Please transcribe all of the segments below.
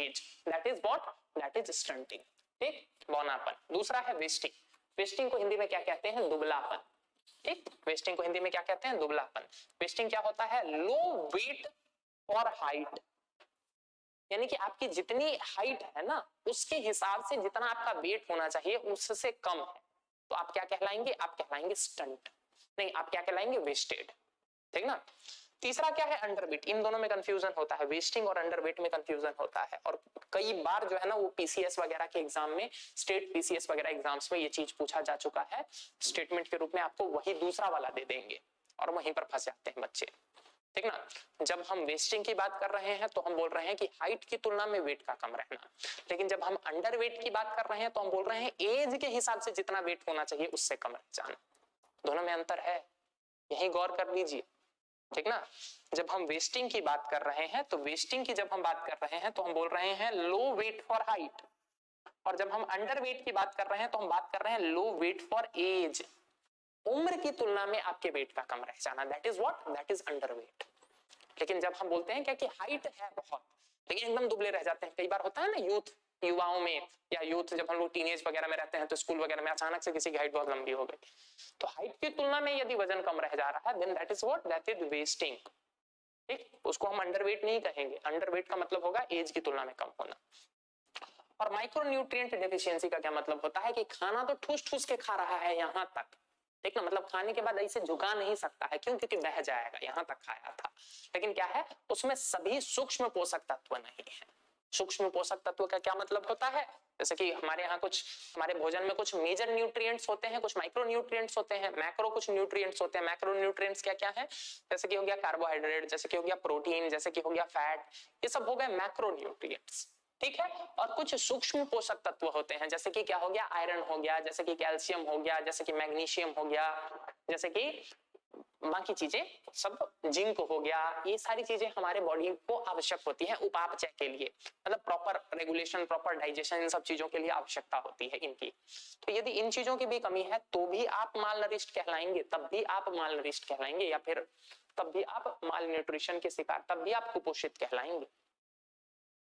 As, that is what, that is stunting. ठीक, बौनापन। दूसरा है वेस्टिंग। वेस्टिंग को हिंदी में क्या कहते हैं, दुबलापन। ठीक, वेस्टिंग को हिंदी में क्या कहते हैं, दुबलापन। वेस्टिंग क्या होता है, लो वेट फॉर हाइट, यानी कि आपकी जितनी हाइट है ना उसके हिसाब से जितना आपका वेट होना चाहिए उससे कम है, तो आप क्या कहलाएंगे, आप कहलाएंगे स्टंट, नहीं आप क्या कहलाएंगे, वेस्टेड। ठीक ना। तीसरा क्या है, अंडरवेट। इन दोनों में कंफ्यूजन होता है, वेस्टिंग और अंडरवेट में कंफ्यूजन होता है, और कई बार जो है ना वो पीसीएस वगैरह के एग्जाम में, स्टेट पीसीएस वगैरह एग्जाम्स में ये चीज पूछा जा चुका है, स्टेटमेंट के रूप में आपको वही दूसरा वाला दे देंगे और वहीं पर फंस जाते हैं बच्चे। ठीक ना। जब हम वेस्टिंग की बात कर रहे हैं तो हम बोल रहे हैं कि हाइट की तुलना में वेट का कम रहना, लेकिन जब हम अंडर वेट की बात कर रहे हैं तो हम बोल रहे हैं एज के हिसाब से जितना वेट होना चाहिए उससे कम रह जाना। दोनों में अंतर है, यही गौर कर लीजिए। ठीक ना। जब हम वेस्टिंग की बात कर रहे हैं तो वेस्टिंग की जब हम बात कर रहे हैं तो हम बोल रहे हैं लो वेट फॉर हाइट, और जब हम अंडर वेट की बात कर रहे हैं तो हम बात कर रहे हैं लो वेट फॉर एज, उम्र की तुलना में आपके वेट का कम रह जाना, that is what, that is under weight. लेकिन जब हम बोलते हैं क्या कि हाइट है बहुत लेकिन एकदम दुबले रह जाते हैं, कई बार होता है ना यूथ, युवाओं में या यूथ जब हम लोग टीनेज वगैरह में रहते हैं तो स्कूल वगैरह में अचानक से किसी की हाइट बहुत लंबी हो गई, तो हाइट की तुलना में यदि वजन कम रह जा रहा है then that is what, that is wasting. ठीक, उसको हम अंडरवेट नहीं कहेंगे, अंडरवेट का मतलब होगा एज की तुलना में कम होना। और माइक्रोन्यूट्रिएंट डेफिशिएंसी का क्या मतलब होता है कि खाना तो ठूस ठूस के खा रहा है यहां तक, ठीक ना, मतलब खाने के बाद ऐसे झुका नहीं सकता है, क्यों, क्योंकि बह जाएगा, यहां तक खाया था, लेकिन क्या है उसमें सभी सूक्ष्म पोषक तत्व नहीं है। सूक्ष्म पोषक तत्व का क्या मतलब होता है, जैसे कि हमारे यहाँ कुछ, हमारे भोजन में कुछ मेजर न्यूट्रिएंट्स होते हैं, कुछ माइक्रो न्यूट्रिएंट्स होते हैं, मैक्रो कुछ न्यूट्रिएंट्स होते हैं। मैक्रो न्यूट्रिएंट्स क्या क्या है, जैसे कि हो गया कार्बोहाइड्रेट, जैसे कि हो गया प्रोटीन, जैसे कि हो गया फैट, ये सब हो गए मैक्रो न्यूट्रिएंट्स। ठीक है, और कुछ सूक्ष्म पोषक तत्व होते हैं, जैसे कि क्या हो गया, आयरन हो गया, जैसे कि कैल्शियम हो गया, जैसे कि मैग्नीशियम हो गया, जैसे कि बाकी चीजें सब, जिंक हो गया, ये सारी चीजें हमारे बॉडी को आवश्यक होती है उपापचय के लिए, मतलब प्रॉपर रेगुलेशन, प्रॉपर डाइजेशन, इन सब चीजों के लिए आवश्यकता होती है इनकी। तो यदि इन चीजों की भी कमी है तो भी आप माल नरिष्ट कहलाएंगे, तब भी आप माल नरिष्ट कहलाएंगे, या फिर तब भी आप माल न्यूट्रिशन के शिकार, तब भी आप कुपोषित कहलाएंगे।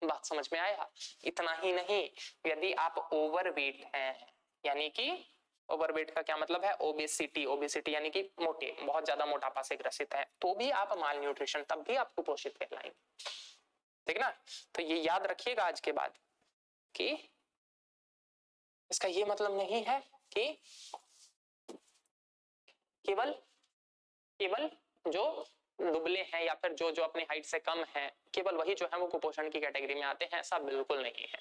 बात समझ में आया। इतना ही नहीं, यदि आप ओवरवेट हैं, यानी कि ओवरवेट का क्या मतलब है, ओबेसिटी, ओबेसिटी यानी कि मोटे, बहुत ज्यादा मोटापा से ग्रसित है, तो भी आप माल न्यूट्रिशन, तब भी आप कुपोषित कहलाएंगे। ठीक ना। तो ये याद रखिएगा आज के बाद कि इसका ये मतलब नहीं है कि केवल केवल जो दुबले हैं या फिर जो जो अपनी हाइट से कम है केवल वही जो है वो कुपोषण की कैटेगरी में आते हैं, ऐसा बिल्कुल नहीं है।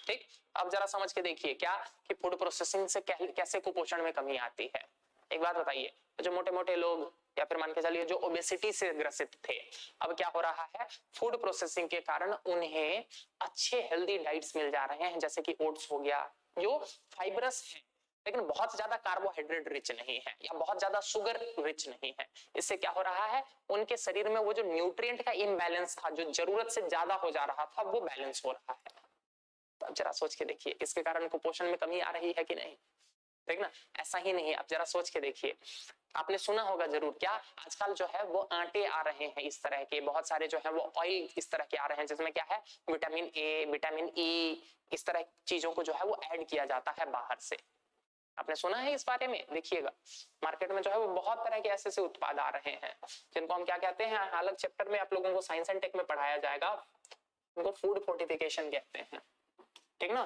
ठीक, अब जरा समझ के देखिए क्या कि फूड प्रोसेसिंग से कैसे कुपोषण में कमी आती है। एक बात बताइए, जो मोटे मोटे लोग या फिर मान के चलिए जो ओबेसिटी से ग्रसित थे, अब क्या हो रहा है, फूड प्रोसेसिंग के कारण उन्हें अच्छे हेल्दी डाइट्स मिल जा रहे हैं, जैसे कि ओट्स हो गया, जो फाइबरस है लेकिन बहुत ज्यादा कार्बोहाइड्रेट रिच नहीं है या बहुत ज्यादा शुगर रिच नहीं है। इससे क्या हो रहा है, उनके शरीर में वो जो न्यूट्रिएंट का इम्बैलेंस था, जो जरूरत से ज्यादा हो जा रहा था, वो बैलेंस हो रहा है। तो अब जरा सोच के देखिए, इसके कारण कुपोषण में कमी आ रही है कि नहीं। ठीक ना, ऐसा ही नहीं, आप जरा सोच के देखिए, आपने सुना होगा जरूर, क्या आजकल जो है वो आटे आ रहे हैं इस तरह के, बहुत सारे जो है वो ऑयल इस तरह के आ रहे हैं जिसमें क्या है, विटामिन ए, विटामिन ई, इस तरह चीजों को जो है वो ऐड किया जाता है बाहर से। आपने सुना है इस बारे में, देखिएगा मार्केट में जो है वो बहुत तरह के ऐसे ऐसे उत्पाद आ रहे हैं जिनको हम क्या कहते हैं, अलग चैप्टर में आप लोगों को साइंस एंड टेक में पढ़ाया जाएगा, उनको फूड फोर्टिफिकेशन कहते हैं। ठीक ना।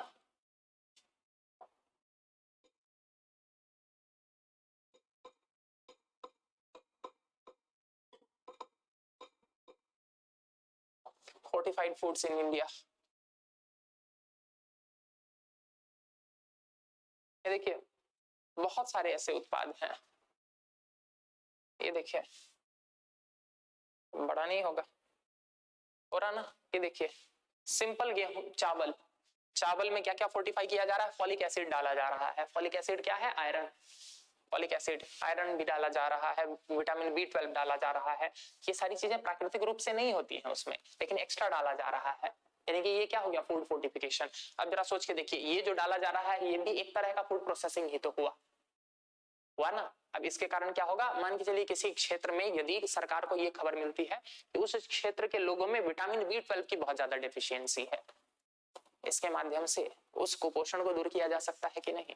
फोर्टिफाइड फूड्स इन इंडिया, ये देखिए बहुत सारे ऐसे उत्पाद हैं, ये देखिए बड़ा नहीं होगा, हो रहा ना, ये देखिए सिंपल गेहूं, चावल, चावल में क्या क्या फोर्टिफाई किया जा रहा है, फॉलिक एसिड डाला जा रहा है। फॉलिक एसिड क्या है, आयरन, फॉलिक एसिड, आयरन भी डाला जा रहा है, विटामिन B12 डाला जा रहा है। ये सारी चीजें प्राकृतिक रूप से नहीं होती हैं उसमें, लेकिन एक्स्ट्रा डाला जा रहा है, यानी कि ये क्या हो गया, फूड फोर्टिफिकेशन। अब जरा सोच के देखिए, ये जो डाला जा रहा है ये भी एक तरह का फूड प्रोसेसिंग ही तो हुआ ना। अब इसके कारण क्या होगा, मान के चलिए किसी क्षेत्र में यदि सरकार को ये खबर मिलती है कि उस क्षेत्र के लोगों में विटामिन B12 की बहुत ज्यादा डेफिशिएंसी है, इसके माध्यम से उस कुपोषण को दूर किया जा सकता है कि नहीं?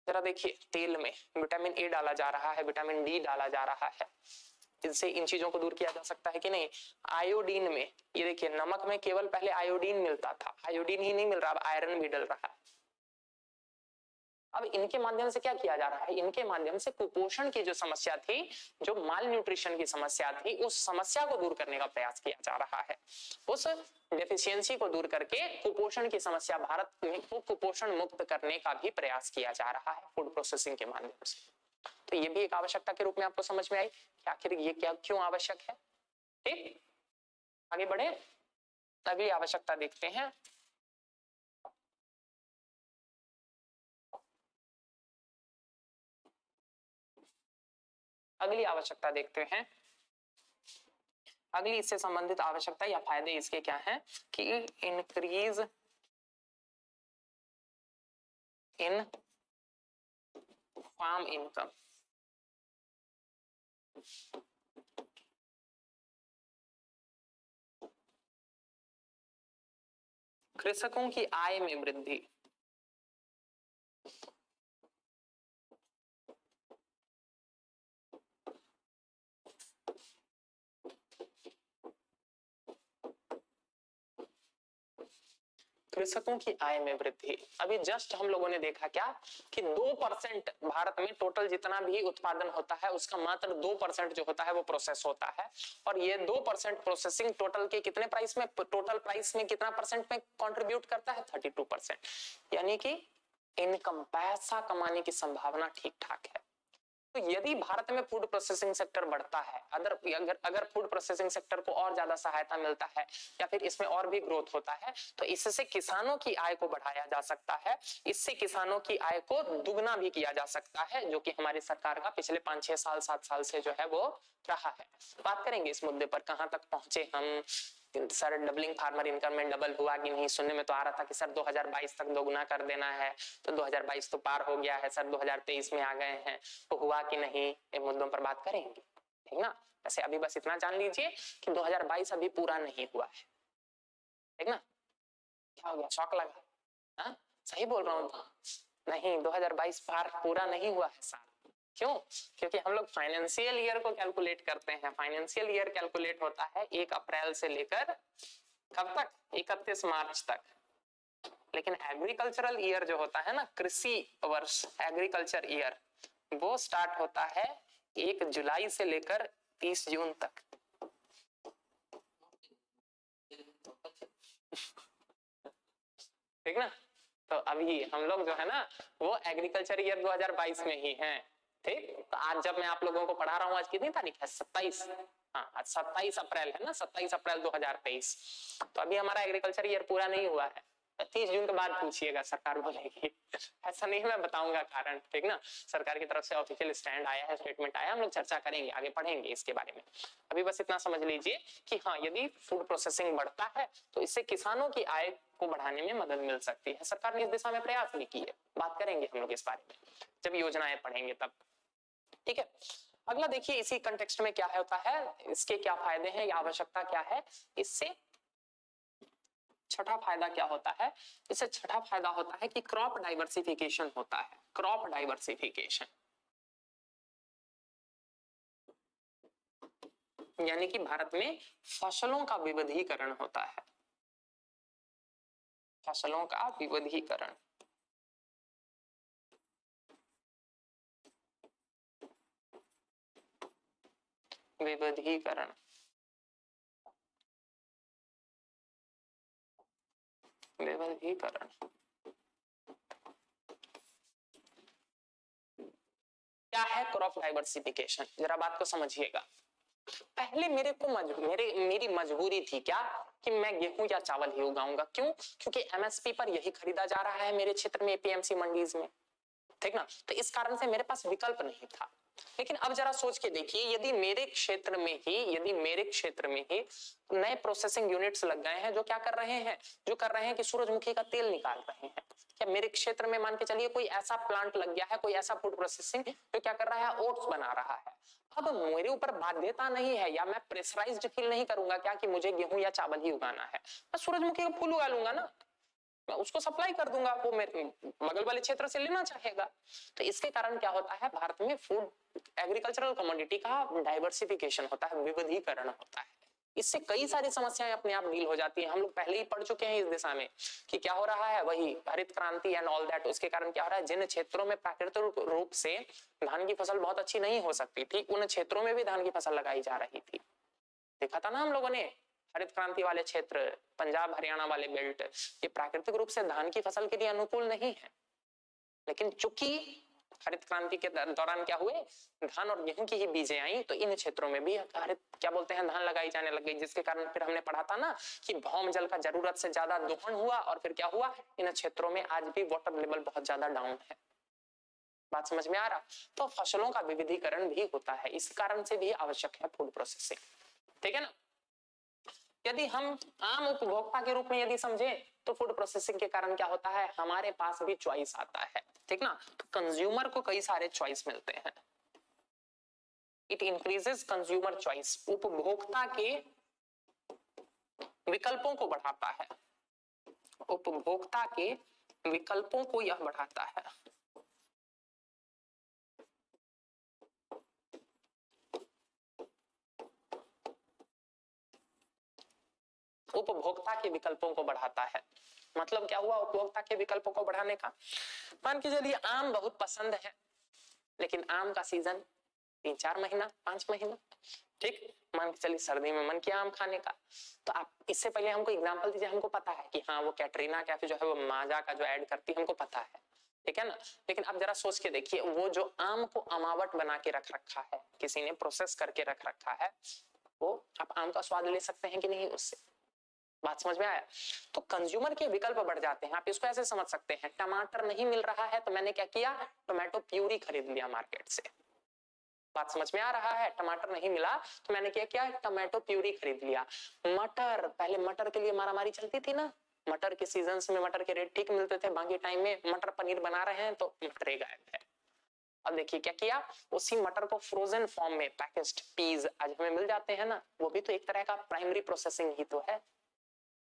जरा देखिए, तेल में विटामिन ए डाला जा रहा है, विटामिन डी डाला जा रहा है, इनसे इन चीजों को दूर किया जा सकता है कि नहीं? आयोडीन में, ये देखिए, नमक में केवल पहले आयोडीन मिलता था, आयोडीन ही नहीं मिल रहा, अब आयरन भी डल रहा है। अब इनके माध्यम से क्या किया जा रहा है? इनके माध्यम से कुपोषण की जो समस्या थी, जो माल न्यूट्रिशन की समस्या थी, उस समस्या को दूर करने का प्रयास किया जा रहा है। उस डेफिशिएंसी को दूर करके कुपोषण की समस्या, भारत में कुपोषण मुक्त करने का भी प्रयास किया जा रहा है फूड प्रोसेसिंग के माध्यम से। तो ये भी एक आवश्यकता के रूप में आपको समझ में आई कि आखिर ये क्या क्यों आवश्यक है। ठीक, आगे बढ़े, अगली आवश्यकता देखते हैं। अगली आवश्यकता देखते हैं। अगली इससे संबंधित आवश्यकता या फायदे इसके क्या हैं कि इंक्रीज इन फार्म इनकम। कृषकों की आय में वृद्धि। कृषकों की आय में वृद्धि। अभी जस्ट हम लोगों ने देखा क्या कि 2% भारत में टोटल जितना भी उत्पादन होता है उसका मात्र 2% जो होता है वो प्रोसेस होता है, और ये 2% प्रोसेसिंग टोटल के कितने प्राइस में, टोटल प्राइस में कितना परसेंट में कंट्रीब्यूट करता है? 32%। यानी कि इनकम, पैसा कमाने की संभावना ठीक ठाक है। तो यदि भारत में फूड प्रोसेसिंग सेक्टर बढ़ता है, अगर फूड प्रोसेसिंग सेक्टर को और ज्यादा सहायता मिलता है या फिर इसमें और भी ग्रोथ होता है, तो इससे किसानों की आय को बढ़ाया जा सकता है, इससे किसानों की आय को दुगना भी किया जा सकता है, जो कि हमारी सरकार का पिछले 5-6 साल 7 साल से जो है वो रहा है। बात करेंगे इस मुद्दे पर, कहां तक पहुंचे हम, सर डबलिंग फार्मर इनकम में डबल हुआ कि नहीं? सुनने में तो आ रहा था कि सर 2022 तक दोगुना कर देना है, तो 2022 तो पार हो गया है सर, 2023 में आ गए हैं, तो हुआ कि नहीं? इन मुद्दों पर बात करेंगे, ठीक ना? वैसे अभी बस इतना जान लीजिए कि 2022 अभी पूरा नहीं हुआ है, ठीक ना? क्या हो गया, शौक लगा? हाँ, सही बोल रहा हूँ नहीं, 2022 पार पूरा नहीं हुआ है सर। क्यों? क्योंकि हम लोग फाइनेंशियल ईयर को कैलकुलेट करते हैं। फाइनेंशियल ईयर कैलकुलेट होता है 1 अप्रैल से लेकर कब तक? 31 मार्च तक। लेकिन एग्रीकल्चरल ईयर जो होता है ना, कृषि वर्ष, एग्रीकल्चर ईयर, वो स्टार्ट होता है 1 जुलाई से लेकर 30 जून तक। ठीक ना? तो अभी हम लोग जो है ना वो एग्रीकल्चर ईयर 2022 में ही हैं। ठीक, तो आज जब मैं आप लोगों को पढ़ा रहा हूँ, आज कितनी तारीख है? 27। हाँ, आज 27 अप्रैल है ना, 27 अप्रैल 2023। तो अभी हमारा एग्रीकल्चर ईयर पूरा नहीं हुआ है। 30 जून के बाद पूछिएगा, सरकार बोलेगी। ऐसा नहीं, मैं बताऊंगा कारण, ठीक ना? सरकार की तरफ से ऑफिशियल स्टैंड आया है, स्टेटमेंट आया, हम लोग चर्चा करेंगे, आगे पढ़ेंगे इसके बारे में। अभी बस इतना समझ लीजिए कि हाँ, यदि फूड प्रोसेसिंग बढ़ता है तो इससे किसानों की आय को बढ़ाने में मदद मिल सकती है। सरकार ने इस दिशा में प्रयास भी किए, बात करेंगे हम लोग इस बारे में जब योजनाएं पढ़ेंगे तब। ठीक है, अगला देखिए इसी कंटेक्स्ट में क्या होता है, इसके क्या फायदे हैं या आवश्यकता क्या है। इससे छठा फायदा क्या होता है? इससे छठा फायदा होता है कि क्रॉप डाइवर्सिफिकेशन होता है। क्रॉप डाइवर्सिफिकेशन यानी कि भारत में फसलों का विविधीकरण होता है। फसलों का विविधीकरण, विविधीकरण, विविधीकरण। क्या है क्रॉप डाइवर्सिफिकेशन? जरा बात को समझिएगा। पहले मेरी मजबूरी थी क्या कि मैं गेहूं या चावल ही उगाऊंगा। क्यों? क्योंकि एमएसपी पर यही खरीदा जा रहा है मेरे क्षेत्र में, एपीएमसी मंडीज में, ठीक ना? तो इस कारण से मेरे पास विकल्प नहीं था। लेकिन अब जरा सोच के देखिए, यदि मेरे क्षेत्र में ही नए प्रोसेसिंग यूनिट्स लग गए हैं जो क्या कर रहे हैं, कि सूरजमुखी का तेल निकाल रहे हैं। क्या मेरे क्षेत्र में मान के चलिए कोई ऐसा प्लांट लग गया है, कोई ऐसा फूड प्रोसेसिंग जो क्या कर रहा है, ओट्स बना रहा है। अब मेरे ऊपर बाध्यता नहीं है या मैं प्रेशराइज्ड फील नहीं करूंगा क्या कि मुझे गेहूं या चावल ही उगाना है, मैं सूरजमुखी का फूल उगा लूंगा ना, मैं उसको सप्लाई कर दूंगा, वो मेरे बगल वाले क्षेत्र से लेना चाहेगा। तो इसके कारण क्या होता है, भारत में फूड एग्रीकल्चरल कमोडिटी का डाइवर्सिफिकेशन होता है, विविधीकरण होता है। इससे कई सारी समस्याएं अपने आप डील हो जाती हैं। हम लोग पहले ही पढ़ चुके हैं इस दिशा में कि क्या हो रहा है, वही हरित क्रांति एंड ऑल दैट। उसके कारण क्या हो रहा है, जिन क्षेत्रों में प्राकृतिक रूप से धान की फसल बहुत अच्छी नहीं हो सकती थी, उन क्षेत्रों में भी धान की फसल लगाई जा रही थी। देखा था ना हम लोगों ने, हरित क्रांति वाले क्षेत्र, पंजाब हरियाणा वाले बेल्ट, ये प्राकृतिक रूप से धान की फसल के लिए अनुकूल नहीं है, लेकिन चूंकि हरित क्रांति के दौरान क्या हुए, धान और गेहूं की ही बीजें आई, तो इन क्षेत्रों में भी हरित क्या बोलते हैं, धान लगाई जाने लग गई। जिसके कारण फिर हमने पढ़ा था ना कि भौम जल का जरूरत से ज्यादा दोहन हुआ, और फिर क्या हुआ, इन क्षेत्रों में आज भी वाटर लेवल बहुत ज्यादा डाउन है। बात समझ में आ रहा? तो फसलों का विविधीकरण भी होता है, इस कारण से भी आवश्यक है फूड प्रोसेसिंग, ठीक है ना। यदि हम आम उपभोक्ता के रूप में यदि समझे, तो फूड प्रोसेसिंग के कारण क्या होता है, हमारे पास भी चॉइस आता है, ठीक ना। तो कंज्यूमर को कई सारे चॉइस मिलते हैं, इट इंक्रीजेस कंज्यूमर चॉइस, उपभोक्ता के विकल्पों को बढ़ाता है, उपभोक्ता के विकल्पों को यह बढ़ाता है। उपभोक्ता के विकल्पों को बढ़ाता है, मतलब क्या हुआ, उपभोक्ता के विकल्पों को बढ़ाने का। मान के चलिए आम बहुत पसंद है, लेकिन आम का सीजन 3-4 महीना, 5 महीना, ठीक। मान के चलिए सर्दी में मन किया आम खाने का, तो आप इससे पहले हमको एग्जांपल दीजिए, हमको पता है कि हाँ वो कैटरीना कैफे जो है वो माजा का जो ऐड करती है, हमको पता है, ठीक है ना। लेकिन अब जरा सोच के देखिए, वो जो आम को अमावट बना के रख रखा है, किसी ने प्रोसेस करके रख रखा है, वो आप आम का स्वाद ले सकते हैं कि नहीं उससे। बात समझ में आया? तो कंज्यूमर के विकल्प बढ़ जाते हैं। आप इसको ऐसे समझ सकते हैं, टमाटर नहीं मिल रहा है तो मैंने क्या किया, टोमेटो प्यूरी खरीद लिया मार्केट से। बात समझ में आ रहा है? टमाटर नहीं मिला तो मैंने क्या किया, टोमेटो प्यूरी खरीद लिया। मटर, पहले मटर के लिए मारामारी चलती थी ना, मटर के सीजन्स में मटर के रेट ठीक मिलते थे, बाकी टाइम में मटर पनीर बना रहे हैं तो मटर ही गायब है। अब देखिए क्या किया, उसी मटर को फ्रोजन फॉर्म में पैकेज्ड पीस आज हमें मिल जाते हैं ना, वो भी तो एक तरह का प्राइमरी प्रोसेसिंग ही तो है।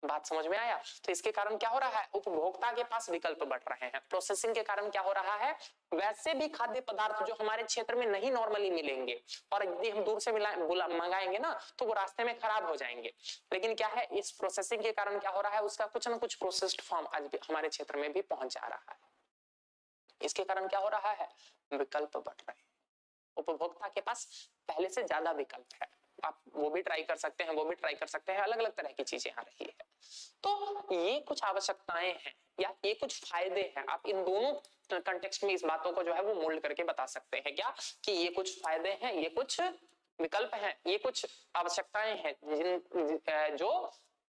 बात समझ में आया? तो इसके कारण क्या हो रहा है, उपभोक्ता के पास विकल्प बढ़ रहे हैं। प्रोसेसिंग के कारण क्या हो रहा है, वैसे भी खाद्य पदार्थ जो हमारे क्षेत्र में नहीं नॉर्मली मिलेंगे, और यदि हम दूर से मंगाएंगे ना तो वो रास्ते में खराब हो जाएंगे। लेकिन क्या है, इस प्रोसेसिंग के कारण क्या हो रहा है, उसका कुछ ना कुछ प्रोसेस्ड फॉर्म आज भी हमारे क्षेत्र में भी पहुंच जा रहा है। इसके कारण क्या हो रहा है, विकल्प बढ़ रहे हैं, उपभोक्ता के पास पहले से ज्यादा विकल्प है। आप वो भी ट्राई कर सकते हैं, वो भी ट्राई कर सकते हैं, अलग अलग तरह की चीजें आ रही है। तो ये कुछ आवश्यकताएं हैं या ये कुछ फायदे हैं। आप इन दोनों कंटेक्स्ट में इस बातों को जो है वो मोल्ड करके बता सकते हैं क्या, कि ये कुछ फायदे हैं, ये कुछ विकल्प हैं, ये कुछ आवश्यकताएं हैं जिन जो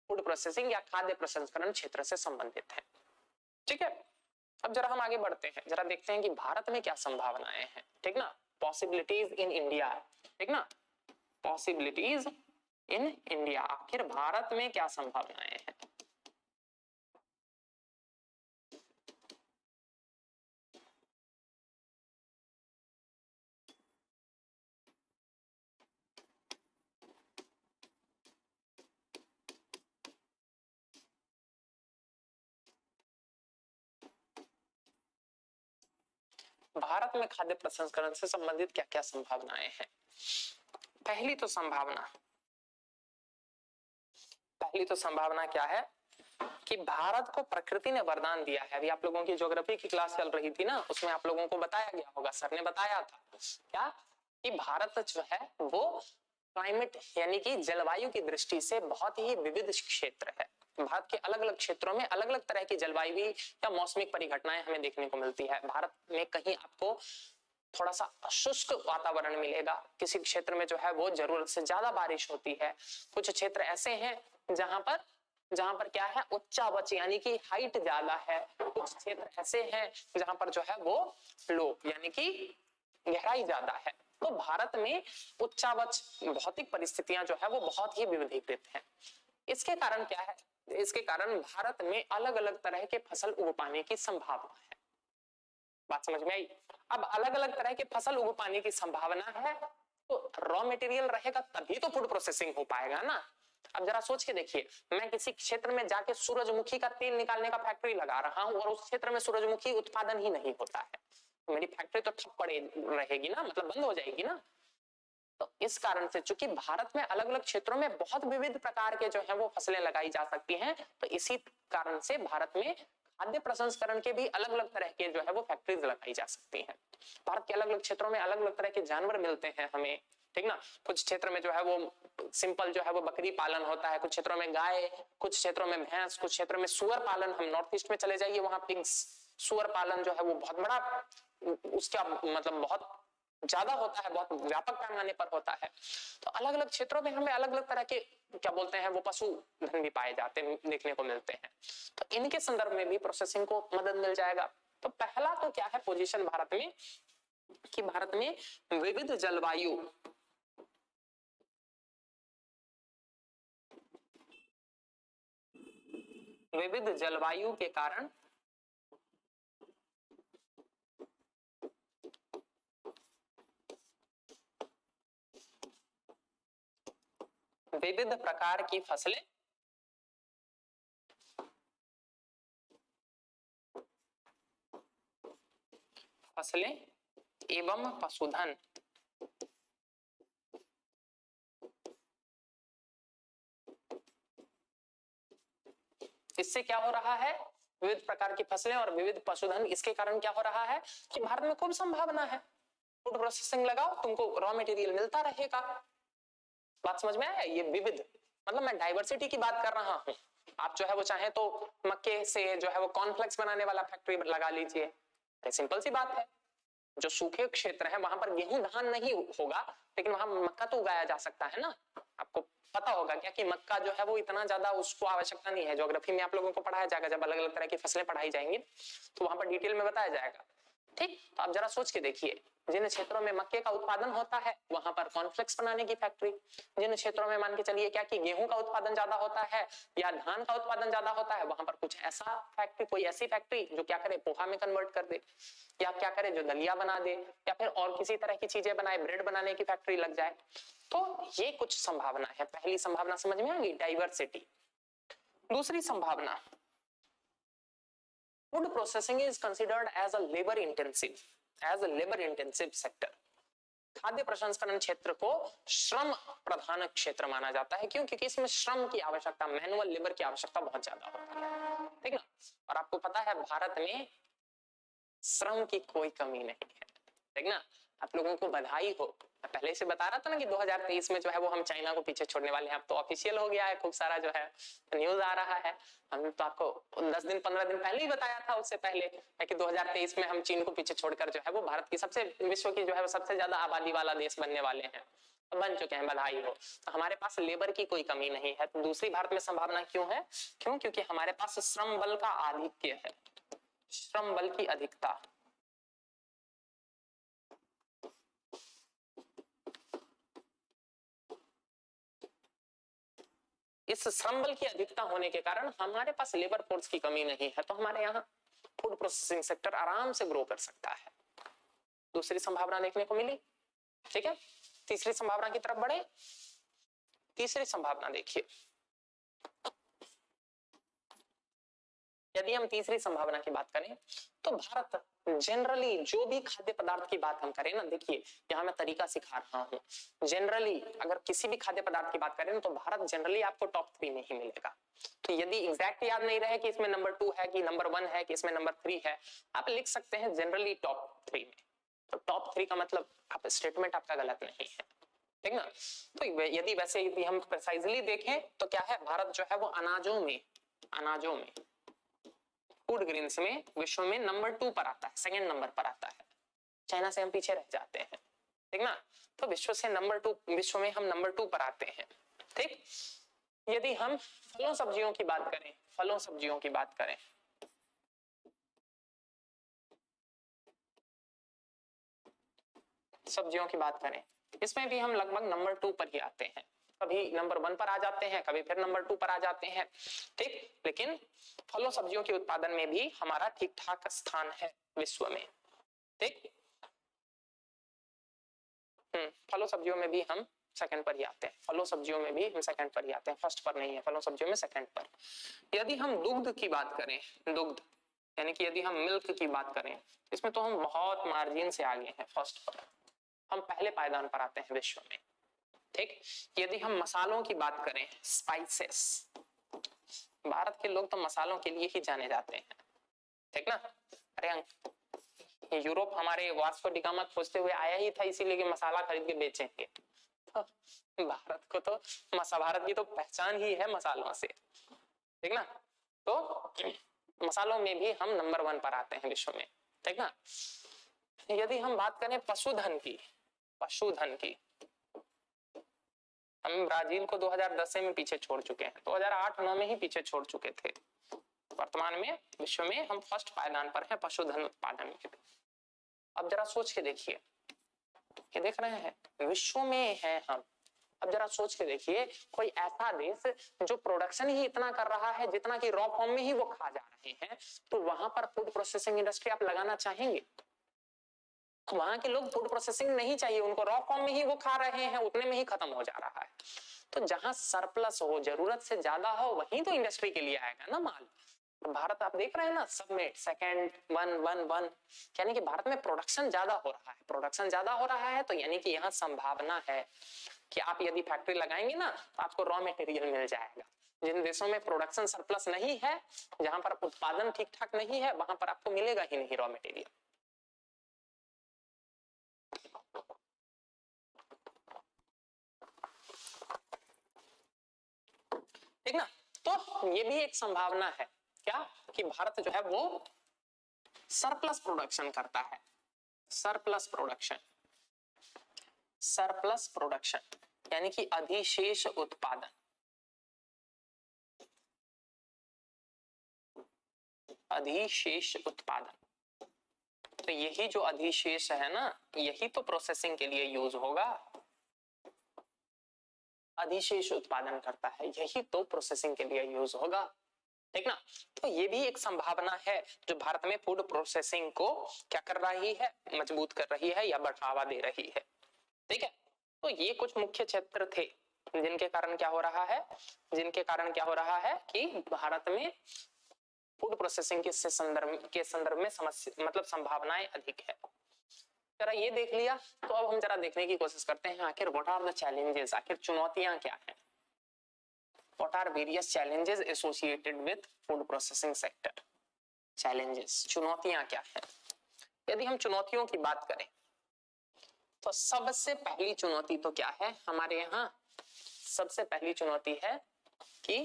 फूड प्रोसेसिंग या खाद्य प्रसंस्करण क्षेत्र से संबंधित है, ठीक है। अब जरा हम आगे बढ़ते हैं, जरा देखते हैं कि भारत में क्या संभावनाएं हैं, ठीक ना। पॉसिबिलिटीज इन इंडिया, ठीक ना, पॉसिबिलिटीज इन इंडिया, आखिर भारत में क्या संभावनाएं हैं। भारत में खाद्य प्रसंस्करण से संबंधित क्या क्या संभावनाएं हैं। पहली तो संभावना क्या है कि भारत को प्रकृति ने वरदान दिया है। अभी आप लोगों की ज्योग्राफी की क्लास चल रही थी ना, उसमें आप लोगों को बताया गया होगा, सर ने बताया था क्या, कि भारत जो है वो क्लाइमेट यानी कि जलवायु की दृष्टि से बहुत ही विविध क्षेत्र है। भारत के अलग अलग क्षेत्रों में अलग अलग तरह की जलवायु या मौसमिक परिघटनाएं हमें देखने को मिलती है। भारत में कहीं आपको थोड़ा सा शुष्क वातावरण मिलेगा, किसी क्षेत्र में जो है वो जरूरत से ज्यादा बारिश होती है, कुछ क्षेत्र ऐसे हैं जहां पर क्या है, उच्चावच यानी कि हाइट ज्यादा है, कुछ क्षेत्र ऐसे हैं जहां पर जो है वो लो यानी कि गहराई ज्यादा है। तो भारत में उच्चावच भौतिक परिस्थितियां जो है वो बहुत ही विविधीकृत हैं। इसके कारण क्या है, इसके कारण भारत में अलग अलग तरह के फसल उग पाने की संभावना है। बात समझ में आई? अब अलग अलग तरह के फसल उग पाने की संभावना है, तो रॉ मटेरियल रहेगा तभी तो फूड प्रोसेसिंग हो पाएगा ना। अब जरा सोच के देखिए, मैं किसी क्षेत्र में जाके सूरजमुखी का तेल निकालने का फैक्ट्री लगा रहा हूं और उस क्षेत्र में सूरजमुखी उत्पादन ही नहीं होता है, तो मेरी फैक्ट्री तो ठप पड़े रहेगी ना, मतलब बंद हो जाएगी ना। तो इस कारण से चूंकि भारत में अलग अलग क्षेत्रों में बहुत विविध प्रकार के जो है वो फसलें लगाई जा सकती हैं, तो इसी कारण से भारत में खाद्य प्रसंस्करण के भी अलग अलग तरह के जो है वो फैक्ट्रीज लगाई जा सकती हैं। भारत के अलग अलग क्षेत्रों में अलग अलग तरह के जानवर मिलते हैं हमें, ठीक ना। कुछ क्षेत्र में जो है वो सिंपल जो है वो बकरी पालन होता है, कुछ क्षेत्रों में गाय, कुछ क्षेत्रों में भैंस, कुछ क्षेत्रों में सुअर पालन। हम नॉर्थ ईस्ट में चले जाइए, वहां पिग्स, सुअर पालन जो है वो बहुत बड़ा, उसका मतलब बहुत ज्यादा होता है, बहुत व्यापक पैमाने पर होता है। तो अलग अलग क्षेत्रों में हमें अलग अलग तरह के क्या बोलते हैं वो पशु धन भी पाए जाते हैं, देखने को मिलते हैं। तो इनके संदर्भ में भी प्रोसेसिंग को मदद मिल जाएगा। तो पहला तो क्या है पोजीशन भारत में, कि भारत में विविध जलवायु, विविध जलवायु के कारण विविध प्रकार की फसलें एवं पशुधन इससे क्या हो रहा है, विविध प्रकार की फसलें और विविध पशुधन, इसके कारण क्या हो रहा है कि भारत में खूब संभावना है। फूड प्रोसेसिंग लगाओ, तुमको रॉ मटेरियल मिलता रहेगा। बात समझ में आया? ये विविध मतलब मैं डाइवर्सिटी की बात कर रहा हूं। आप जो है वो चाहे तो मक्के से जो है वो कॉर्नफ्लेक्स बनाने वाला फैक्ट्री लगा लीजिए, सिंपल सी बात है। जो सूखे क्षेत्र है वहां पर गेहूं धान नहीं होगा, लेकिन वहां मक्का तो उगाया जा सकता है ना। आपको पता होगा क्या कि मक्का जो है वो इतना ज्यादा उसको आवश्यकता नहीं है। ज्योग्राफी में आप लोगों को पढ़ाया जाएगा, जब अलग अलग तरह की फसलें पढ़ाई जाएंगी तो वहां पर डिटेल में बताया जाएगा, ठीक। तो आप जरा सोच के देखिए, जिन क्षेत्रों में मक्के का उत्पादन होता है वहां पर कॉर्नफ्लेक्स बनाने की फैक्ट्री, जिन क्षेत्रों में मान के चलिए क्या कि गेहूं का उत्पादन ज्यादा होता है या धान का उत्पादन ज्यादा होता है, वहां पर कुछ ऐसा फैक्ट्री, कोई ऐसी फैक्ट्री जो क्या करे पोहा में कन्वर्ट कर दे, या क्या करे जो दलिया बना दे, या फिर और किसी तरह की चीजें बनाए, ब्रेड बनाने की फैक्ट्री लग जाए। तो ये कुछ संभावना है। पहली संभावना समझ में आ गई, डाइवर्सिटी। दूसरी संभावना, food processing is considered as a labour intensive sector. खाद्य प्रसंस्करण क्षेत्र को श्रम प्रधान क्षेत्र माना जाता है। क्यों? क्योंकि इसमें श्रम की आवश्यकता, मैनुअल लेबर की आवश्यकता बहुत ज्यादा होती है, ठीक ना। और आपको पता है भारत में श्रम की कोई कमी नहीं है, ठीक ना। आप लोगों को बधाई हो, मैं पहले से बता रहा था ना कि 2023 में जो है वो हम चाइना को पीछे छोड़ने वाले हैं। अब तो ऑफिशियल हो गया है, खूब सारा जो है न्यूज आ रहा है। हमने तो आपको 10 दिन 15 दिन पहले ही बताया था, उससे पहले कि 2023 में हम चीन को पीछे छोड़कर जो है वो भारत की सबसे, विश्व की जो है वो सबसे ज्यादा आबादी वाला देश बनने वाले हैं, बन चुके हैं, बधाई हो। तो हमारे पास लेबर की कोई कमी नहीं है। तो दूसरी भारत में संभावना क्यों है? क्यों? क्योंकि हमारे पास श्रम बल का आधिक्य है, श्रम बल की अधिकता। इस श्रम बल की अधिकता होने के कारण हमारे पास लेबर फोर्स की कमी नहीं है, तो हमारे यहाँ फूड प्रोसेसिंग सेक्टर आराम से ग्रो कर सकता है। दूसरी संभावना देखने को मिली, ठीक है। तीसरी संभावना की तरफ बढ़े। तीसरी संभावना देखिए, यदि हम तीसरी संभावना की बात करें तो भारत जनरली जो भी खाद्य पदार्थ की बात हम करें ना, देखिए यहाँ मैं तरीका सिखा रहा हूँ। जनरली अगर किसी भी खाद्य पदार्थ की बात करें तो भारत जनरली आपको टॉप 3 में ही मिलेगा। तो यदि एग्जैक्ट याद नहीं रहे कि इसमें नंबर 2 है कि नंबर 1 है कि इसमें नंबर 3 है, आप लिख सकते हैं जनरली टॉप 3 में। तो टॉप 3 का मतलब आप स्टेटमेंट आपका गलत नहीं है, ठीक ना। तो यदि वैसे यदि हम प्रिसाइजली देखें तो क्या है, भारत जो है वो अनाजों में फूड ग्रेन्स में विश्व में नंबर 2 पर आता है, सेकंड नंबर पर आता है। चाइना से हम पीछे रह जाते हैं, ठीक ना। तो विश्व से नंबर 2, विश्व में हम नंबर 2 पर आते हैं, ठीक। यदि हम फलों सब्जियों की बात करें, फलों सब्जियों की बात करें, सब्जियों की बात करें, इसमें भी हम लगभग नंबर 2 पर ही आते हैं। कभी नंबर 1 पर आ जाते हैं, कभी फिर नंबर 2 पर आ जाते हैं, ठीक। लेकिन फलों सब्जियों के उत्पादन में भी हमारा ठीक ठाक स्थान है विश्व में, ठीक। फलों सब्जियों में भी हम सेकंड पर ही आते हैं, फलों सब्जियों में भी हम सेकंड पर ही आते हैं, फर्स्ट पर नहीं है, फलों सब्जियों में सेकंड पर। यदि हम दुग्ध की बात करें, दुग्ध यानी कि यदि हम मिल्क की बात करें, इसमें तो हम बहुत मार्जिन से आगे हैं, फर्स्ट पर, हम पहले पायदान पर आते हैं विश्व में। ठीक, यदि हम मसालों की बात करें, स्पाइसेस, भारत के लोग तो मसालों के लिए ही जाने जाते हैं, ठीक ना। अरे यूरोप हमारे वास्को डी गामा खोजते हुए आया ही था इसीलिए कि मसाला खरीद के बेचेंगे। तो भारत को तो भारत की तो पहचान ही है मसालों से, ठीक ना। तो मसालों में भी हम नंबर 1 पर आते हैं विश्व में, ठीक ना। यदि हम बात करें पशुधन की, पशुधन की, हम ब्राजील को 2010 में पीछे छोड़ चुके हैं, 2008-9 में ही पीछे छोड़ चुके थे। वर्तमान में विश्व में हम फर्स्ट पायदान पर हैं पशुधन उत्पादन के। अब जरा सोच के देखिए, ये देख रहे हैं विश्व में हैं हम। अब जरा सोच के देखिए, कोई ऐसा देश जो प्रोडक्शन ही इतना कर रहा है जितना कि रॉ फॉर्म में ही वो खा जा रहे हैं, तो वहां पर फूड प्रोसेसिंग इंडस्ट्री आप लगाना चाहेंगे? वहां के लोग फूड प्रोसेसिंग नहीं चाहिए, उनको रॉ फॉर्म में ही वो खा रहे हैं, उतने में ही खत्म हो जा रहा है। तो जहां सरप्लस हो, जरूरत से ज्यादा हो, वहीं तो इंडस्ट्री के लिए आएगा ना माल। भारत आप देख रहे हैं ना, सब में सेकंड 1-1-1, यानी कि भारत में प्रोडक्शन ज्यादा हो रहा है, प्रोडक्शन ज्यादा हो रहा है, तो यानी कि यहाँ संभावना है कि आप यदि फैक्ट्री लगाएंगे ना तो आपको रॉ मटेरियल मिल जाएगा। जिन देशों में प्रोडक्शन सरप्लस नहीं है, जहां पर उत्पादन ठीक ठाक नहीं है, वहां पर आपको मिलेगा ही नहीं रॉ मटेरियल। ठीक ना। तो ये भी एक संभावना है क्या, कि भारत जो है वो सरप्लस प्रोडक्शन करता है, सरप्लस प्रोडक्शन, सरप्लस प्रोडक्शन यानी कि अधिशेष उत्पादन, अधिशेष उत्पादन। तो यही जो अधिशेष है ना, यही तो प्रोसेसिंग के लिए यूज होगा, अधिशेष उत्पादन करता है, यही तो प्रोसेसिंग के लिए यूज होगा, ठीक ना। तो ये भी एक संभावना है जो भारत में फूड प्रोसेसिंग को क्या कर रही है, मजबूत कर रही है या बढ़ावा दे रही है, ठीक है। तो ये कुछ मुख्य क्षेत्र थे जिनके कारण क्या हो रहा है, जिनके कारण क्या हो रहा है कि भारत में फूड प्रोसेसिंग के संदर्भ में समस्या मतलब संभावनाएं अधिक है। जरा ये देख लिया, तो अब हम जरा देखने की कोशिश करते हैं आखिर व्हाट आर द चैलेंजेस, आखिर चुनौतियां क्या हैं। What are various challenges associated with food processing sector? Challenges, चुनौतियां क्या हैं? यदि हम चुनौतियों की बात करें तो सबसे पहली चुनौती तो क्या है हमारे यहाँ, सबसे पहली चुनौती है कि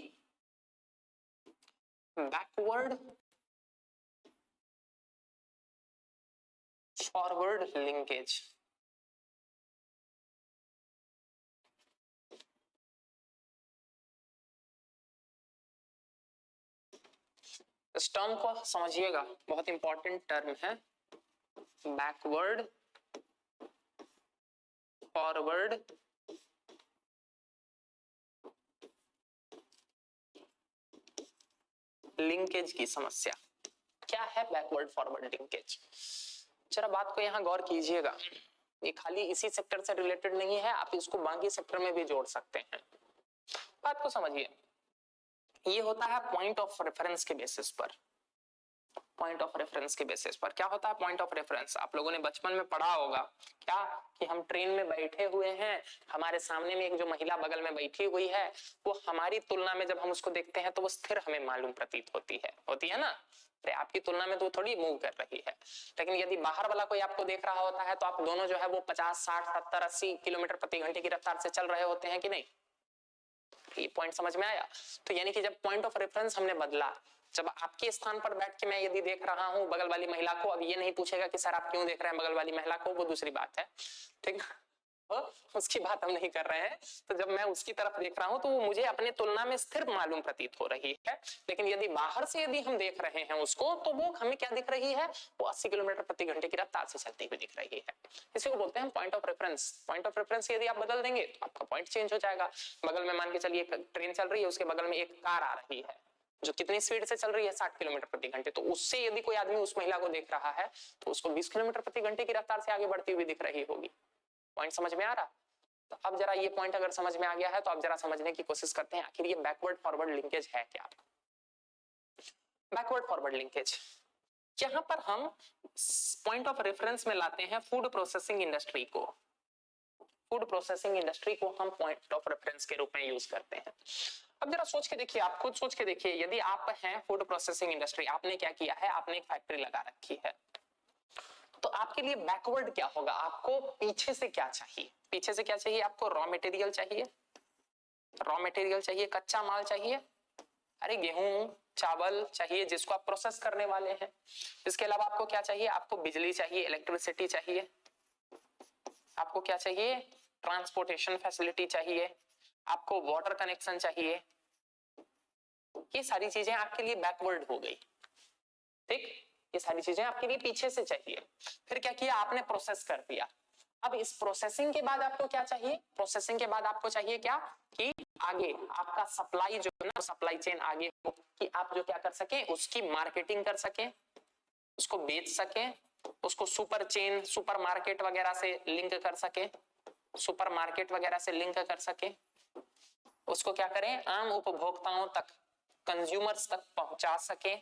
बैकवर्ड फॉरवर्ड लिंकेज। इस टर्म को समझिएगा, बहुत इंपॉर्टेंट टर्म है, बैकवर्ड फॉरवर्ड लिंकेज की समस्या। क्या है बैकवर्ड फॉरवर्ड लिंकेज? जरा बात को यहां गौर कीजिएगा, ये खाली इसी सेक्टर से रिलेटेड नहीं है, आप इसको बाकी सेक्टर में भी जोड़ सकते हैं। बात को समझिए, ये होता है पॉइंट ऑफ रेफरेंस के बेसिस पर, पॉइंट ऑफ रेफरेंस के बेसिस पर। क्या होता है पॉइंट ऑफ रेफरेंस? आप लोगों ने बचपन में पढ़ा होगा क्या, कि हम ट्रेन में बैठे हुए हैं, हमारे सामने में एक जो महिला बगल में बैठी हुई है, वो हमारी तुलना में जब हम उसको देखते हैं तो वो स्थिर हमें मालूम प्रतीत होती है ना। अरे आपकी तुलना में तो थोड़ी मूव कर रही है, लेकिन यदि बाहर वाला कोई आपको देख रहा होता है तो आप दोनों जो है वो 50, 60, 70, 80 किलोमीटर प्रति घंटे की रफ्तार से चल रहे होते हैं कि नहीं। ये पॉइंट समझ में आया? तो यानी कि जब पॉइंट ऑफ रेफरेंस हमने बदला, जब आपके स्थान पर बैठ के मैं यदि देख रहा हूं बगल वाली महिला को, अब ये नहीं पूछेगा कि सर आप क्यों देख रहे हैं बगल वाली महिला को, वो दूसरी बात है, ठीक है, उसकी बात हम नहीं कर रहे हैं। तो जब मैं उसकी तरफ देख रहा हूं तो वो मुझे अपने तुलना में स्थिर मालूम प्रतीत हो रही है, लेकिन यदि बाहर से यदि हम देख रहे हैं उसको तो वो हमें क्या दिख रही है, वो 80 किलोमीटर प्रति घंटे की रफ्तार से चलती हुई दिख रही है। इसी को बोलते हैं point of reference. Point of reference यदि आप बदल देंगे तो आपका पॉइंट चेंज हो जाएगा। बगल में मान के चलिए ट्रेन चल रही है, उसके बगल में एक कार आ रही है जो कितनी स्पीड से चल रही है, 60 किलोमीटर प्रति घंटे, तो उससे यदि कोई आदमी उस महिला को देख रहा है तो उसको 20 किलोमीटर प्रति घंटे की रफ्तार से आगे बढ़ती हुई दिख रही होगी, पॉइंट समझ में आ रहा? तो अब जरा ये पॉइंट अगर समझ में आ गया है तो अब जरा समझने की कोशिश करते हैं आखिर ये बैकवर्ड फॉरवर्ड लिंकेज है क्या। बैकवर्ड फॉरवर्ड लिंकेज यहां पर हम पॉइंट ऑफ रेफरेंस में लाते हैं फूड प्रोसेसिंग इंडस्ट्री को। फूड प्रोसेसिंग इंडस्ट्री को हम पॉइंट ऑफ रेफरेंस के रूप में यूज करते हैं। अब जरा सोच के देखिए, आप खुद सोच के देखिए, यदि आप हैं फूड प्रोसेसिंग इंडस्ट्री, आपने क्या किया है, आपने एक फैक्ट्री लगा रखी है, तो आपके लिए बैकवर्ड क्या होगा? आपको पीछे से क्या चाहिए? पीछे से क्या चाहिए आपको? रॉ मटेरियल चाहिए, रॉ मटेरियल चाहिए, कच्चा माल चाहिए, अरे गेहूं चावल चाहिए जिसको आप प्रोसेस करने वाले हैं। इसके अलावा आपको क्या चाहिए? आपको बिजली चाहिए, इलेक्ट्रिसिटी चाहिए, आपको क्या चाहिए? ट्रांसपोर्टेशन फैसिलिटी चाहिए, आपको वाटर कनेक्शन चाहिए। ये सारी चीजें आपके लिए बैकवर्ड हो गई, ठीक? ये सारी चीजें आपके लिए पीछे से चाहिए। फिर क्या किया आपने? प्रोसेस कर दिया। अब इस प्रोसेसिंग के बाद आपको क्या चाहिए? प्रोसेसिंग के बाद आपको चाहिए क्या कि आगे आपका सप्लाई जो है ना, सप्लाई चेन आगे हो कि आप जो क्या कर सके, उसकी मार्केटिंग कर सके, उसको बेच सके, उसको सुपर चेन सुपर मार्केट वगैरह से लिंक कर सके, सुपर मार्केट वगैरह से लिंक कर सके, उसको क्या करें, आम उपभोक्ताओं तक, कंज्यूमर्स तक पहुंचा सके।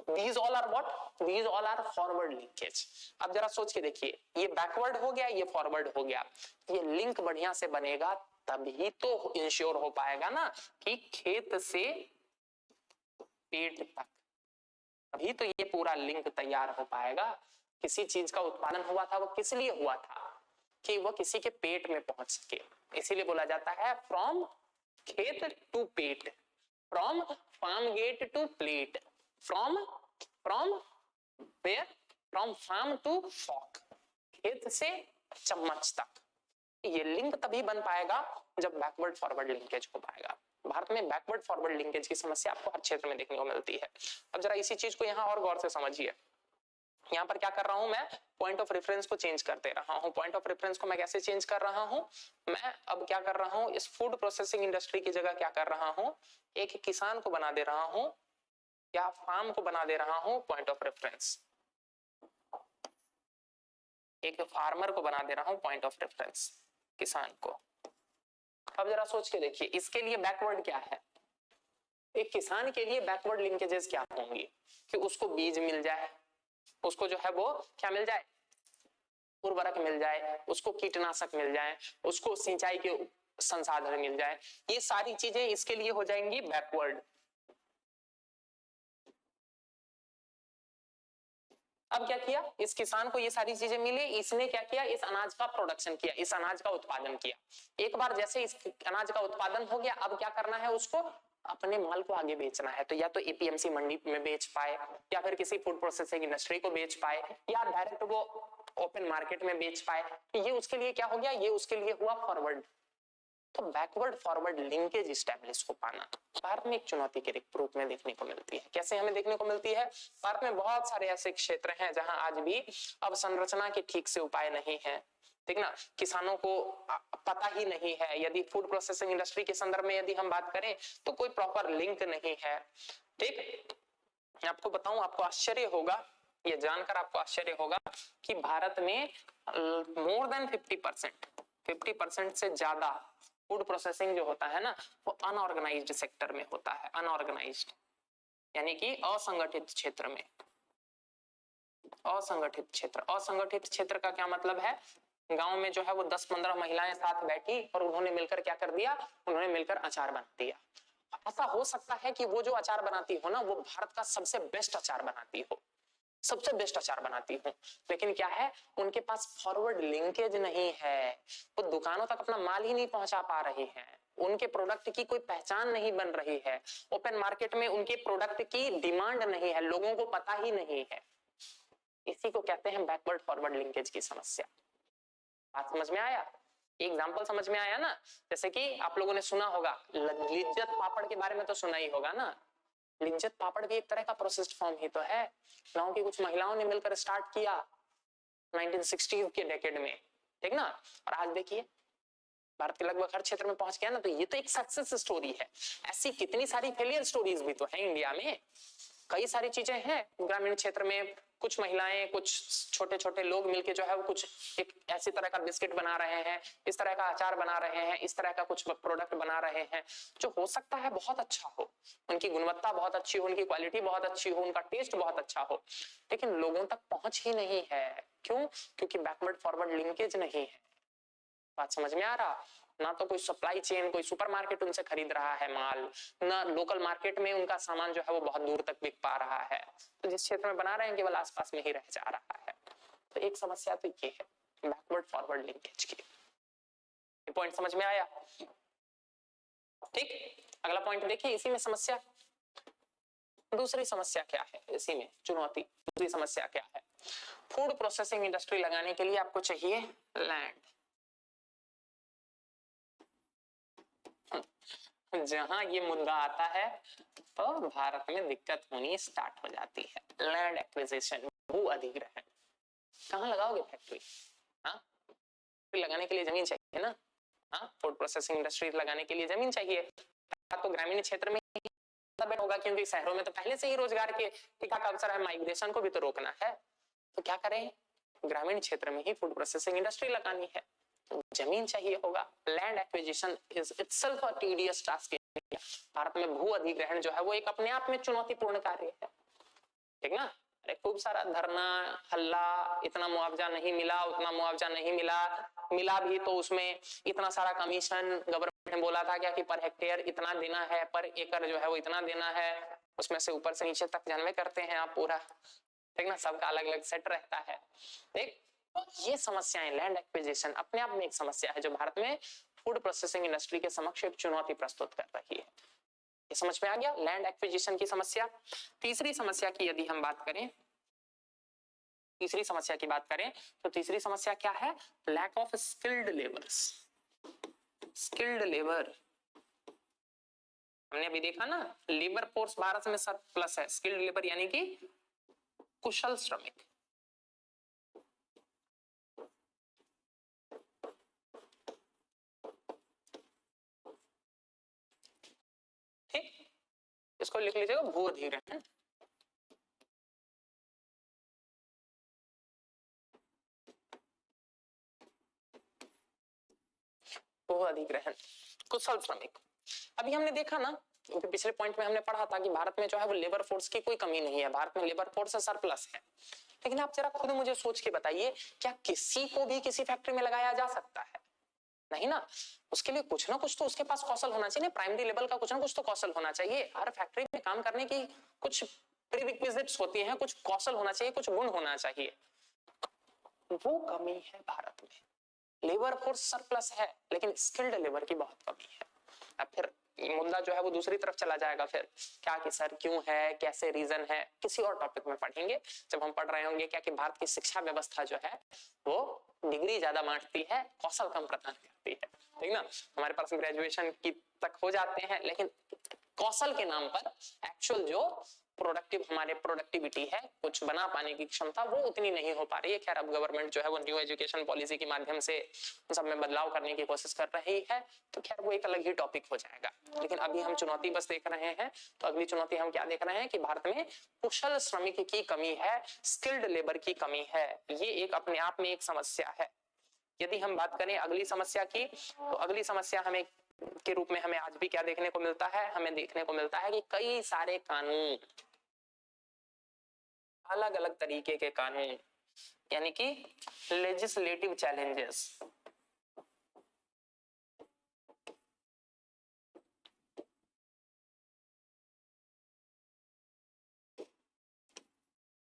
These all are what? These all are forward linkage. अब जरा सोच के देखिए, ये बैकवर्ड हो गया, ये फॉरवर्ड हो गया, ये लिंक बढ़िया से बनेगा तभी तो इंश्योर हो पाएगा ना कि खेत से पेट तक, अभी तो ये पूरा लिंक तैयार हो पाएगा। किसी चीज का उत्पादन हुआ था, वो किस लिए हुआ था? कि वो किसी के पेट में पहुंच सके। इसीलिए बोला जाता है फ्रॉम खेत टू पेट, from farm gate to plate, from where, from farm to fork, खेत से चम्मच तक। ये लिंक तभी बन पाएगा जब बैकवर्ड फॉरवर्ड लिंकेज हो पाएगा। भारत में बैकवर्ड फॉरवर्ड लिंकेज की समस्या आपको हर क्षेत्र में देखने को मिलती है। अब जरा इसी चीज को यहाँ और गौर से समझिए। यहाँ पर क्या कर रहा हूं मैं? पॉइंट ऑफ रेफरेंस को चेंज करते रहा हूं। पॉइंट ऑफ रेफरेंस को मैं कैसे चेंज कर रहा हूं? मैं अब क्या कर रहा हूं, इस फूड प्रोसेसिंग इंडस्ट्री की जगह क्या कर रहा हूं, एक किसान को बना दे रहा हूं या फार्म को बना दे रहा हूं पॉइंट ऑफ रेफरेंस, एक फार्मर को बना दे रहा हूं पॉइंट ऑफ रेफरेंस, किसान को। अब जरा सोच के देखिए, इसके लिए बैकवर्ड क्या है? एक किसान के लिए बैकवर्ड लिंकेजेस क्या होंगी कि उसको बीज मिल जाए, उसको जो है वो क्या मिल जाए, उर्वरक मिल जाए, उसको कीटनाशक मिल जाए, उसको सिंचाई के संसाधन मिल जाए। ये सारी चीजें इसके लिए हो जाएंगी बैकवर्ड। अब क्या किया, इस किसान को ये सारी चीजें मिली, इसने क्या किया, इस अनाज का प्रोडक्शन किया, इस अनाज का उत्पादन किया। एक बार जैसे इस अनाज का उत्पादन हो गया, अब क्या करना है, उसको अपने माल को आगे बेचना है। तो या तो एपीएमसी मंडी में बेच पाए, या फिर किसी फूड प्रोसेसिंग इंडस्ट्री को बेच पाए, या डायरेक्ट वो ओपन मार्केट में बेच पाए। ये उसके लिए क्या हो गया, ये उसके लिए हुआ फॉरवर्ड। तो बैकवर्ड फॉरवर्ड लिंकेज स्टैब्लिश हो पाना भारत में एक चुनौती के रूप में देखने को मिलती है। कैसे हमें देखने को मिलती है? भारत में बहुत सारे ऐसे क्षेत्र हैं जहां आज भी अवसंरचना के ठीक से उपाय नहीं है, ठीक ना, किसानों को पता ही नहीं है। यदि फूड प्रोसेसिंग इंडस्ट्री के संदर्भ में यदि हम बात करें तो कोई प्रॉपर लिंक नहीं है, ठीक। आपको बताऊं, आपको आश्चर्य होगा, ये जानकर आपको आश्चर्य होगा कि भारत में मोर देन 50% से ज्यादा फूड प्रोसेसिंग जो होता है ना, वो अनऑर्गेनाइज्ड सेक्टर में होता है। अनऑर्गेनाइज्ड यानी कि असंगठित क्षेत्र में। असंगठित क्षेत्र, असंगठित क्षेत्र का क्या मतलब है? गांव में जो है वो 10-15 महिलाएं साथ बैठी और उन्होंने मिलकर क्या कर दिया, उन्होंने मिलकर अचार बना दिया। ऐसा हो सकता है कि वो जो अचार बनाती हो ना, वो भारत का सबसे बेस्ट अचार बनाती हो, सबसे बेस्ट अचार बनाती हूँ, लेकिन क्या है, उनके पास फॉरवर्ड लिंकेज नहीं है। वो दुकानों तक अपना माल ही नहीं पहुंचा पा रही है, उनके प्रोडक्ट की कोई पहचान नहीं बन रही है, ओपन मार्केट में उनके प्रोडक्ट की डिमांड नहीं है, लोगों को पता ही नहीं है। इसी को कहते हैं बैकवर्ड फॉरवर्ड लिंकेज की समस्या। बात समझ में आया? एग्जाम्पल समझ में आया ना? जैसे कि आप लोगों ने सुना होगा, लिज्जत पापड़ के बारे में तो सुना ही होगा ना। लिज्जत पापड़ भी एक तरह का प्रोसेस्ड फॉर्म ही तो है। गांव की कुछ महिलाओं ने मिलकर स्टार्ट किया 1960s के डेकेड में, ठीक ना, और आज देखिए भारत के लगभग हर क्षेत्र में पहुंच गया ना। तो ये तो एक सक्सेस स्टोरी है। ऐसी कितनी सारी फेलियर स्टोरीज भी तो है इंडिया में। कई सारी चीजें हैं ग्रामीण क्षेत्र में, कुछ महिलाएं कुछ छोटे छोटे लोग मिलके जो है वो कुछ एक ऐसी तरह का बिस्किट बना रहे हैं, इस तरह का अचार बना रहे हैं, इस तरह का कुछ प्रोडक्ट बना रहे हैं जो हो सकता है बहुत अच्छा हो, उनकी गुणवत्ता बहुत अच्छी हो, उनकी क्वालिटी बहुत अच्छी हो, उनका टेस्ट बहुत अच्छा हो, लेकिन लोगों तक पहुंच ही नहीं है। क्यों? क्योंकि बैकवर्ड फॉरवर्ड लिंकेज नहीं है। बात समझ में आ रहा? ना तो कोई सप्लाई चेन, कोई सुपरमार्केट उनसे खरीद रहा है माल, ना लोकल मार्केट में उनका सामान जो है वो बहुत दूर तक बिक पा रहा है, तो जिस क्षेत्र में बना रहे हैं केवल आसपास में ही रह जा रहा है। तो एक समस्या तो ये है बैकवर्ड फॉरवर्ड लिंकेज की। ये पॉइंट समझ में आया? ठीक, अगला पॉइंट देखिए, इसी में समस्या, दूसरी समस्या क्या है इसी में, चुनौती, दूसरी समस्या क्या है? फूड प्रोसेसिंग इंडस्ट्री लगाने के लिए आपको चाहिए लैंड। जहां ये मुद्दा आता है तो भारत में दिक्कत होनी स्टार्ट हो जाती है। लैंड एक्विजिशन, भू अधिग्रहण। कहाँ लगाओगे फैक्ट्री? हाँ, लगाने के लिए जमीन चाहिए ना। हाँ, फूड प्रोसेसिंग इंडस्ट्री लगाने के लिए जमीन चाहिए। तो ग्रामीण क्षेत्र में बेटर होगा, क्योंकि शहरों में तो पहले से ही रोजगार के टिका का अवसर है, माइग्रेशन को भी तो रोकना है। तो क्या करें, ग्रामीण क्षेत्र में ही फूड प्रोसेसिंग इंडस्ट्री लगानी है, जमीन चाहिए होगा। Land acquisition is itself a tedious task. Bharat में भू अधिग्रहण जो है वो एक अपने आप में चुनौतीपूर्ण कार्य है, ठीक ना। अरे खूब सारा धरना हल्ला, इतना मुआवजा नहीं मिला, उतना मुआवजा नहीं मिला, मिला भी तो उसमें इतना सारा कमीशन, गवर्नमेंट ने बोला था क्या कि पर हेक्टेयर इतना देना है, पर एकड़ जो है वो इतना देना है, उसमें से ऊपर से नीचे तक जानवे करते हैं आप पूरा, ठीक ना, सबका अलग अलग सेट रहता है। ठीक, तो ये समस्याएं, लैंड एक्विजिशन अपने आप में एक समस्या है जो भारत में फूड प्रोसेसिंग इंडस्ट्री के समक्ष एक चुनौती प्रस्तुत कर रही है। ये समझ में आ गया, लैंड एक्विजिशन की समस्या। तीसरी समस्या की यदि हम बात करें, तीसरी समस्या की बात करें तो तीसरी समस्या क्या है? Lack of skilled labours. Skilled labour, हमने अभी देखा ना, लेबर फोर्स भारत में सरप्लस है, स्किल्ड लेबर यानी कि कुशल श्रमिक। ठीक, इसको लिख लीजिएगा, भू अधिग्रहण। भू अधिग्रहण, कुशल श्रमिक। अभी हमने देखा ना, पिछले पॉइंट में हमने पढ़ा था कि भारत में जो है वो लेबर फोर्स की कोई कमी नहीं है, भारत में लेबर फोर्स सरप्लस है। लेकिन आप जरा खुद मुझे सोच के बताइए, क्या किसी को भी किसी फैक्ट्री में लगाया जा सकता है? नहीं ना, उसके लिए कुछ ना कुछ तो उसके पास कौशल होना चाहिए, प्राइमरी लेवल का कुछ ना कुछ तो कौशल होना चाहिए। हर फैक्ट्री में काम करने की कुछ प्रीरिक्विजिट्स होती हैं, कुछ कौशल होना चाहिए, कुछ गुण होना चाहिए, वो कमी है भारत में। लेबर फोर्स सरप्लस है लेकिन स्किल्ड लेबर की बहुत कमी है। अब फिर मुद्दा जो है वो दूसरी तरफ चला जाएगा, फिर क्या कि सर क्यों है, कैसे रीजन है, किसी और टॉपिक में पढ़ेंगे जब हम पढ़ रहे होंगे क्या कि भारत की शिक्षा व्यवस्था जो है वो डिग्री ज्यादा बांटती है, कौशल कम प्रदान करती है, ठीक ना। हमारे पास ग्रेजुएशन की तक हो जाते हैं, लेकिन कौशल के नाम पर एक्चुअल जो प्रोडक्टिव हमारे प्रोडक्टिविटी है, कुछ बना पाने की क्षमता, वो उतनी नहीं हो पा रही है। खैर अब गवर्नमेंट जो है वो न्यू एजुकेशन पॉलिसी के माध्यम से सब में बदलाव करने की कोशिश कर रही है, तो खैर वो एक अलग ही टॉपिक हो जाएगा। लेकिन अभी हम चुनौती बस देख रहे हैं, तो अगली चुनौती हम क्या देख रहे हैं कि भारत में कुशल श्रमिक की कमी है, स्किल्ड लेबर की कमी है। ये एक अपने आप में एक समस्या है। यदि हम बात करें अगली समस्या की, तो अगली समस्या हमें के रूप में हमें आज भी क्या देखने को मिलता है? हमें देखने को मिलता है कि कई सारे कानून, अलग अलग तरीके के कानून, यानी कि लेजिस्लेटिव चैलेंजेस,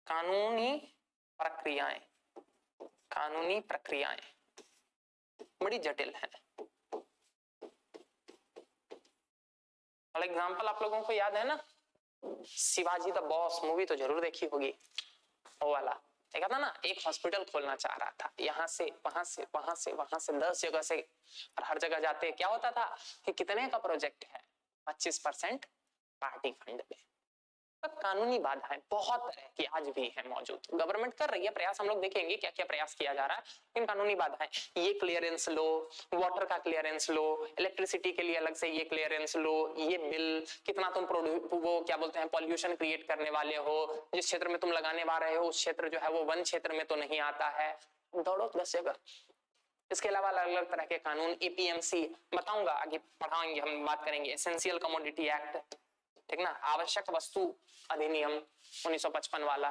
कानूनी प्रक्रियाएं, कानूनी प्रक्रियाएं बड़ी जटिल है। एग्जाम्पल आप लोगों को याद है ना, शिवाजी द बॉस मूवी तो जरूर देखी होगी, वो वाला देखा था ना, एक हॉस्पिटल खोलना चाह रहा था, यहाँ से वहां से वहां से वहां से 10 जगह से, और हर जगह जाते क्या होता था कि कितने का प्रोजेक्ट है, 25% पार्टी फंड में, तो कानूनी बाधाएं बहुत तरह की आज भी है मौजूद, गवर्नमेंट कर रही है प्रयास, हम लोग देखेंगे क्या क्या प्रयास किया जा रहा है, लेकिन कानूनी बाधाएं, ये क्लियरेंस लो, वाटर का क्लियरेंस लो, इलेक्ट्रिसिटी के लिए अलग से ये क्लियरेंस लो, ये बिल, कितना तुम वो क्या बोलते हैं पॉल्यूशन क्रिएट करने वाले हो, जिस क्षेत्र में तुम लगाने वाले हो उस क्षेत्र जो है वो वन क्षेत्र में तो नहीं आता है, दौड़ो 10 जगह। इसके अलावा अलग अलग तरह के कानून, एपीएमसी बताऊंगा आगे पढ़ाएंगे, हम बात करेंगे, एसेंशियल कमोडिटी एक्ट, ठीक ना, आवश्यक वस्तु अधिनियम 1955 वाला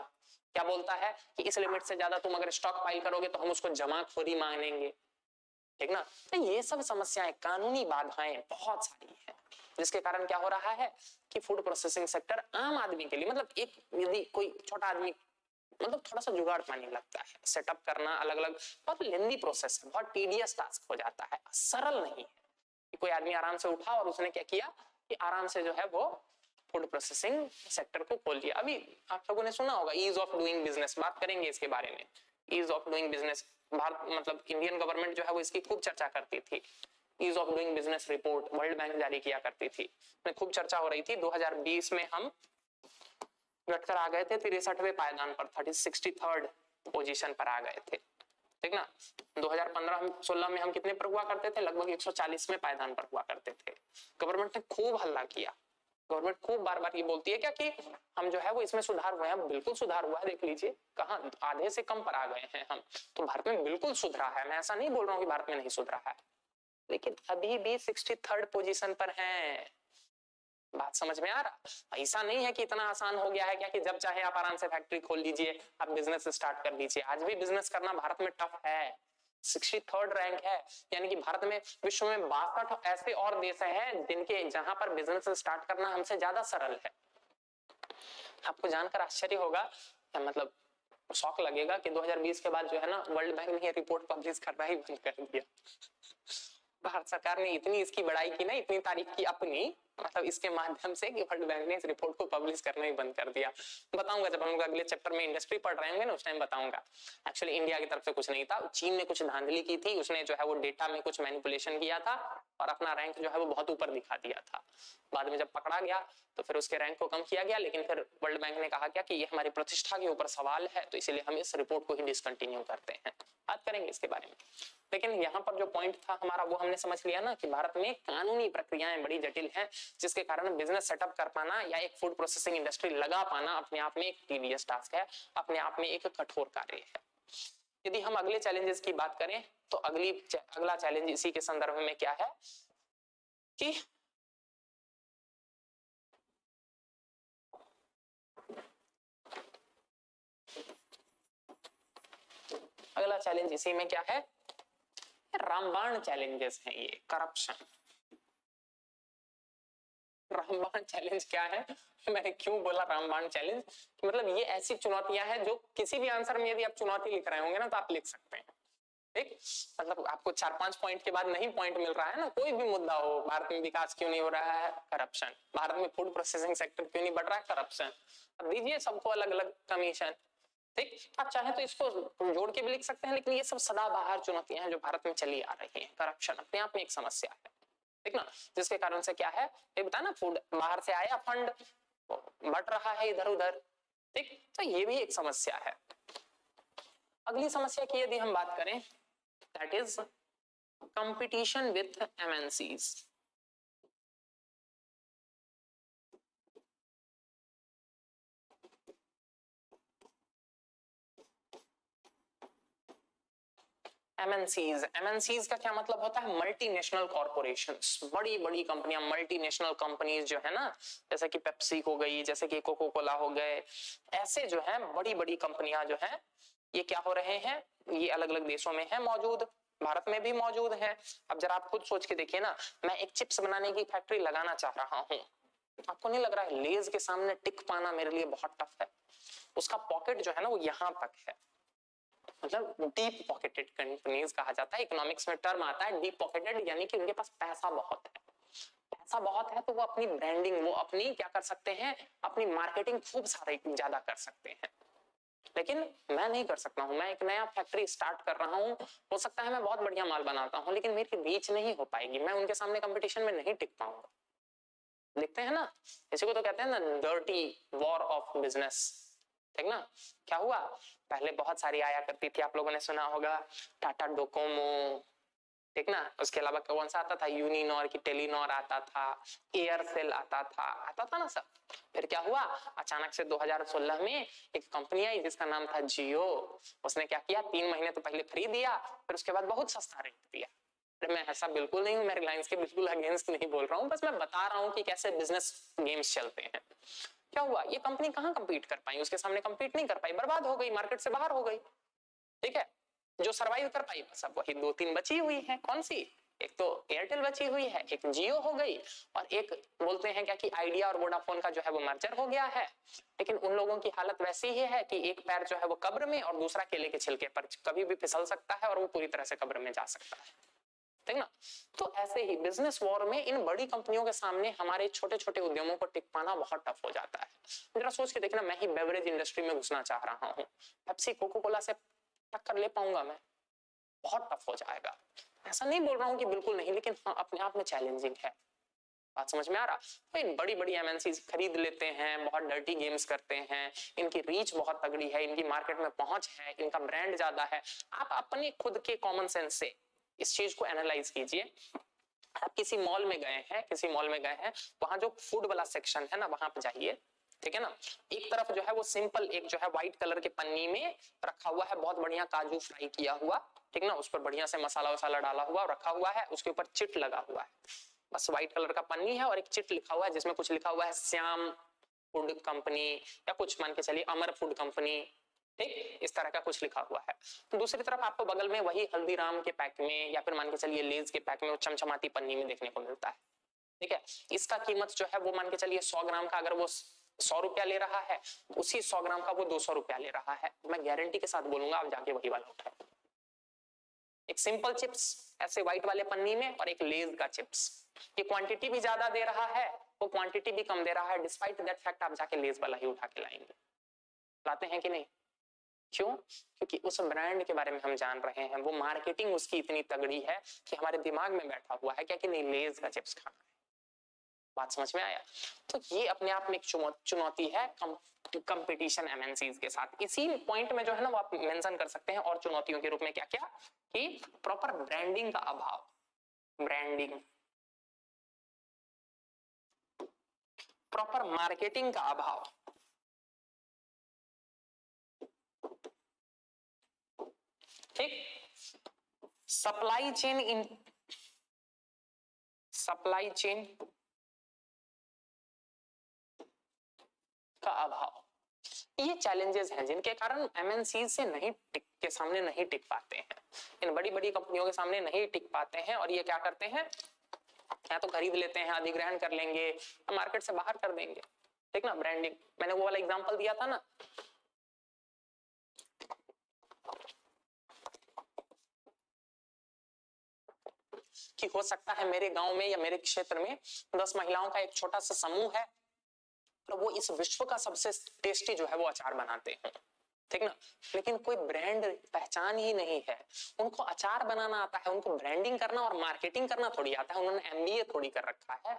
क्या बोलता है कि इस लिमिट से ज्यादा तुम अगर स्टॉक पाइल करोगे तो हम उसको जमाखोरी मानेंगे, ठीक ना। तो ये सब समस्याएं, कानूनी बाधाएं बहुत सारी है, जिसके कारण क्या हो रहा है कि फूड प्रोसेसिंग सेक्टर आम आदमी के लिए, मतलब एक यदि कोई छोटा आदमी मतलब थोड़ा सा जुगाड़ पाने लगता है, सेटअप करना अलग अलग बहुत लेंदी प्रोसेस है, बहुत टीडियस टास्क हो जाता है, सरल नहीं है कि कोई आदमी आराम से उठा और उसने क्या किया कि आराम से जो है वो फूड प्रोसेसिंग सेक्टर को खोल दिया। अभी आप लोगों ने सुना होगा ईज ऑफ डूइंग बिजनेस, बात करेंगे इसके बारे में, ease of doing business, Bharat मतलब इंडियन गवर्नमेंट जो है वो इसकी खूब चर्चा करती थी, ease of doing business report World Bank जारी किया करती थी, खूब चर्चा हो रही थी। 2020 में हम घटकर आ गए थे 63वें पायदान पर, 63rd पोजीशन पर आ गए थे, ठीक ना। 2015-16 में हम कितने पर हुआ करते थे, लगभग 140वें पायदान पर हुआ करते थे। गवर्नमेंट ने खूब हल्ला किया, गवर्नमेंट खूब बार बार ये बोलती है क्या कि हम जो है वो इसमें सुधार हुए हैं, बिल्कुल सुधार हुआ है, देख लीजिए कहाँ आधे से कम पर आ गए हैं हम, तो भारत में बिल्कुल सुधरा है, मैं ऐसा नहीं बोल रहा हूँ कि भारत में नहीं सुधरा है, लेकिन अभी भी 63rd पोजीशन पर हैं। बात समझ में आ रहा, ऐसा नहीं है कि इतना आसान हो गया है क्या कि जब चाहे आप आराम से फैक्ट्री खोल लीजिए, आप बिजनेस स्टार्ट कर लीजिए, आज भी बिजनेस करना भारत में टफ है, 63rd रैंक है, यानी कि भारत में विश्व में 62 ऐसे और देश हैं जिनके जहां पर बिजनेस स्टार्ट करना हमसे ज्यादा सरल है। आपको जानकर आश्चर्य होगा, मतलब शौक लगेगा कि 2020 के बाद जो है ना वर्ल्ड बैंक ने ये रिपोर्ट पब्लिश करना ही बंद कर दिया। भारत सरकार ने इतनी इसकी बड़ाई की ना, इतनी तारीफ की अपनी, मतलब इसके माध्यम से कि वर्ल्ड बैंक ने इस रिपोर्ट को पब्लिश करना ही बंद कर दिया। बताऊंगा जब हम लोग अगले चैप्टर में इंडस्ट्री पढ़ रहे होंगे ना, उस टाइम बताऊंगा। एक्चुअली इंडिया की तरफ से कुछ नहीं था, चीन ने कुछ धांधली की थी, उसने जो है वो डेटा में कुछ मैनिपुलेशन किया था और अपना रैंक जो है वो बहुत ऊपर दिखा दिया था। बाद में जब पकड़ा गया तो फिर उसके रैंक को कम किया गया, लेकिन फिर वर्ल्ड बैंक ने कहा क्या कि ये हमारी प्रतिष्ठा के ऊपर सवाल है, तो इसलिए हम इस रिपोर्ट को ही डिसकंटिन्यू करते हैं। बात करेंगे इसके बारे में, लेकिन यहाँ पर जो पॉइंट था हमारा वो हमने समझ लिया ना कि भारत में कानूनी प्रक्रियाएं बड़ी जटिल हैं, जिसके कारण बिजनेस सेटअप कर पाना या एक फूड प्रोसेसिंग इंडस्ट्री लगा पाना अपने आप में एक टीडियस टास्क है, अपने आप में एक कठोर कार्य है। यदि हम अगले चैलेंजेस की बात करें तो अगला चैलेंज इसी के संदर्भ में क्या है कि अगला चैलेंज इसी में क्या है, रामबाण चैलेंजेस हैं ये, करप्शन। रामबाण चैलेंज क्या है, मैंने क्यों बोला रामबाण चैलेंज, मतलब ये ऐसी चुनौतियां हैं जो किसी भी आंसर में यदि आप चुनौती लिख रहे होंगे ना तो आप लिख सकते हैं, ठीक। मतलब आपको 4-5 पॉइंट के बाद नहीं पॉइंट मिल रहा है ना, कोई भी मुद्दा हो, भारत में विकास क्यों नहीं हो रहा है, करप्शन, भारत में फूड प्रोसेसिंग सेक्टर क्यों नहीं बढ़ रहा है, करप्शन, अब दीजिए सबको अलग अलग कमीशन, ठीक। आप चाहे तो इसको जोड़ के भी लिख सकते हैं, लेकिन ये सब सदाबहार चुनौतियां हैं जो भारत में चली आ रही हैं। करप्शन अपने आप में एक समस्या है, ठीक ना, जिसके कारण से क्या है, ये बता ना, फूड बाहर से आया फंड बट रहा है इधर उधर, ठीक, तो ये भी एक समस्या है। अगली समस्या की यदि हम बात करें, that is competition with MNCs. MNCs का क्या मतलब होता है, मल्टीनेशनल कॉर्पोरेशंस, बड़ी बड़ी कंपनियां, मल्टीनेशनल कंपनीज जो है ना, जैसे कि पेप्सी हो गई, जैसे कि कोको कोला हो गए, ऐसे जो है बड़ी बड़ी कंपनियां जो है ये क्या हो रहे हैं, ये अलग अलग देशों में है मौजूद, भारत में भी मौजूद है। अब जरा आप खुद सोच के देखिए ना, मैं एक चिप्स बनाने की फैक्ट्री लगाना चाह रहा हूँ, आपको नहीं लग रहा है लेज के सामने टिक पाना मेरे लिए बहुत टफ है, उसका पॉकेट जो है ना वो यहां तक है, मतलब डीप पॉकेटेड कंपनीज कहा जाता है, इकोनॉमिक्स में टर्म आता है डीप पॉकेटेड, यानी कि उनके पास पैसा बहुत है, पैसा बहुत है तो वो अपनी ब्रांडिंग, वो अपनी क्या कर सकते हैं, अपनी मार्केटिंग खूब सारी ज्यादा कर सकते हैं। लेकिन मैं नहीं कर सकता हूं, मैं एक नया फैक्ट्री स्टार्ट कर रहा हूं, हो सकता है मैं बहुत बढ़िया माल बनाता हूं, लेकिन मेरी रीच नहीं हो पाएगी, मैं उनके सामने कंपटीशन में नहीं टिक पाऊंगा। देखते हैं ना, इसी को तो कहते हैं ना डर्टी वॉर ऑफ बिजनेस, ठीक ना। क्या हुआ, पहले बहुत सारी आया करती थी, आप लोगों ने सुना होगा टाटा डोकोमो, ठीक ना। उसके अलावा कौन सा आता था, यूनिनॉर की टेलीनॉर आता था, एयरसेल आता था ना सब। फिर क्या हुआ, अचानक से 2016 में एक कंपनी आई जिसका नाम था जियो। उसने क्या किया, 3 महीने तो पहले फ्री दिया, फिर उसके बाद बहुत सस्ता रेट दिया। मैं ऐसा बिल्कुल नहीं हूँ, मैं रिलायंस के बिल्कुल अगेंस्ट नहीं बोल रहा हूँ, बस मैं बता रहा हूँ कि कैसे बिजनेस गेम्स चलते हैं। क्या हुआ, ये कंपनी कहाँ कंपीट कर पाई, उसके सामने कंपीट नहीं कर पाई, बर्बाद हो गई, मार्केट से बाहर हो गई, ठीक है। जो सरवाइव कर पाई बस अब वही 2-3 बची हुई है, कौन सी, एक तो एयरटेल बची हुई है, एक जियो हो गई, और एक बोलते हैं क्या कि आइडिया और वोडाफोन का जो है वो मर्जर हो गया है। लेकिन उन लोगों की हालत वैसी ही है कि एक पैर जो है वो कब्र में और दूसरा केले के छिलके पर, कभी भी फिसल सकता है और वो पूरी तरह से कब्र में जा सकता है, ठीक ना। तो ऐसे ही बिजनेस वॉर में इन बड़ी कंपनियों के सामने हमारे छोटे छोटे उद्यमों को टिक पाना बहुत टफ हो जाता है। जरा सोच के देखना, मैं ही बेवरेज इंडस्ट्री में घुसना चाह रहा हूँ, पेप्सी कोको कोला से टक्कर ले पाऊंगा मैं, बहुत टफ हो जाएगा। ऐसा नहीं बोल रहा हूँ कि बिल्कुल नहीं, लेकिन हाँ अपने आप में चैलेंजिंग है। बात समझ में आ रहा, तो इन बड़ी बड़ी एमएनसीज खरीद लेते हैं, बहुत डर्टी गेम्स करते हैं, इनकी रीच बहुत तगड़ी है, इनकी मार्केट में पहुंच है, इनका ब्रांड ज्यादा है। आप अपने खुद के कॉमन सेंस से इस चीज को एनालाइज कीजिए। आप किसी मॉल में गए हैं, वहां जो फूड वाला सेक्शन है ना, वहां पे जाइए, ठीक है ना। एक तरफ जो है वो सिंपल एक जो है व्हाइट कलर के पन्नी में रखा हुआ है, बहुत बढ़िया काजू फ्राई किया हुआ, ठीक ना, उस पर बढ़िया से मसाला वसाला डाला हुआ रखा हुआ है, उसके ऊपर चिट लगा हुआ है, बस व्हाइट कलर का पन्नी है और एक चिट लिखा हुआ है जिसमें कुछ लिखा हुआ है श्याम फूड कंपनी, या कुछ मान के चलिए अमर फूड कंपनी, ठीक, इस तरह का कुछ लिखा हुआ है। तो दूसरी तरफ आपको बगल में वही हल्दीराम के पैक में या फिर मान के चलिए लेज के पैक में वो चमचमाती पन्नी में देखने को मिलता है, ठीक है। इसका कीमत जो है वो मान के चलिए 100 ग्राम का अगर वो 100 रुपया ले रहा है, उसी 100 ग्राम का वो 200 रुपया ले रहा है। मैं गारंटी के साथ बोलूंगा आप जाके वही वाला उठाए। एक सिंपल चिप्स ऐसे व्हाइट वाले पन्नी में और एक लेज का चिप्स, ये क्वांटिटी भी ज्यादा दे रहा है, वो क्वांटिटी भी कम दे रहा है, डिस्पाइट दैट फैक्ट आप जाके लेज वाला ही उठा के लाएंगे। लाते हैं कि नहीं, क्यों, क्योंकि उस ब्रांड के बारे में हम जान रहे हैं, वो मार्केटिंग उसकी इतनी तगड़ी है कि हमारे दिमाग में बैठा हुआ है क्या कि नहीं लेज का चिप्स खाना है। बात समझ में आया, तो ये अपने आप में एक चुनौती है कंपटीशन एमएनसीज के साथ। इसी पॉइंट में जो है ना वो आप मेंशन कर सकते हैं और चुनौतियों के रूप में क्या क्या, कि प्रॉपर ब्रांडिंग का अभाव, ब्रांडिंग, प्रॉपर मार्केटिंग का अभाव, ठीक, सप्लाई चेन का अभाव, ये चैलेंजेस हैं जिनके कारण एमएनसी से नहीं टिक के सामने नहीं टिक पाते हैं, इन बड़ी बड़ी कंपनियों के सामने नहीं टिक पाते हैं। और ये क्या करते हैं, या तो खरीद लेते हैं, अधिग्रहण कर लेंगे, मार्केट से बाहर कर देंगे, ठीक ना। ब्रांडिंग, मैंने वो वाला एग्जांपल दिया था ना, कि हो सकता है मेरे गांव में या मेरे क्षेत्र में 10 महिलाओं का एक छोटा सा समूह है, तो वो इस विश्व का सबसे टेस्टी जो है वो अचार बनाते हैं, ठीक ना, लेकिन कोई ब्रांड पहचान ही नहीं है। उनको अचार बनाना आता है, उनको ब्रांडिंग करना और मार्केटिंग करना थोड़ी आता है, उन्होंने एमबीए थोड़ी कर रखा है,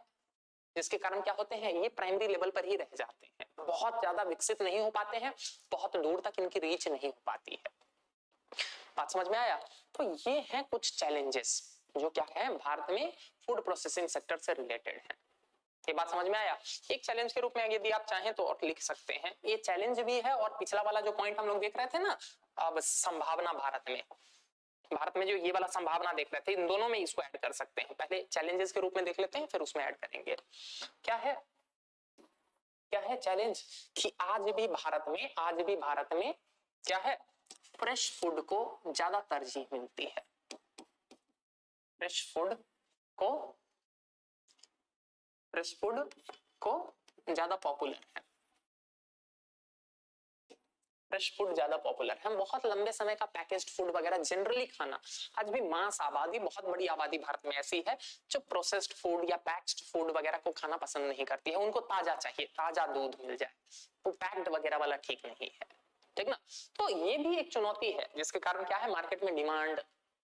जिसके कारण क्या होते हैं, ये प्राइमरी लेवल पर ही रह जाते हैं, बहुत ज्यादा विकसित नहीं हो पाते हैं, बहुत दूर तक इनकी रीच नहीं हो पाती है। बात समझ में आया, तो ये है कुछ चैलेंजेस जो क्या है भारत में फूड प्रोसेसिंग सेक्टर से रिलेटेड है। ये बात समझ में आया, एक चैलेंज के रूप में यदि आप चाहें तो और लिख सकते हैं, ये चैलेंज भी है, और पिछला वाला जो पॉइंट हम लोग देख रहे थे ना, अब संभावना भारत में जो ये वाला संभावना देख रहे थे, इन दोनों में इसको ऐड कर सकते हैं। पहले चैलेंजेस के रूप में देख लेते हैं, फिर उसमें ऐड करेंगे। क्या है चैलेंज, कि आज भी भारत में क्या है, फ्रेश फूड को ज्यादा तरजीह मिलती है, फ्रेश फूड को ज्यादा पॉपुलर है, फ्रेश फूड ज्यादा पॉपुलर है। बहुत लंबे समय का पैकेज्ड फूड वगैरह जनरली खाना, आज भी मास आबादी, बहुत बड़ी आबादी भारत में ऐसी है जो प्रोसेस्ड फूड या पैक्ड फूड वगैरह को खाना पसंद नहीं करती है, उनको ताजा चाहिए, ताजा दूध मिल जाए, वो पैक्ड वगैरह वाला ठीक नहीं है, ठीक ना। तो ये भी एक चुनौती है जिसके कारण क्या है, मार्केट में डिमांड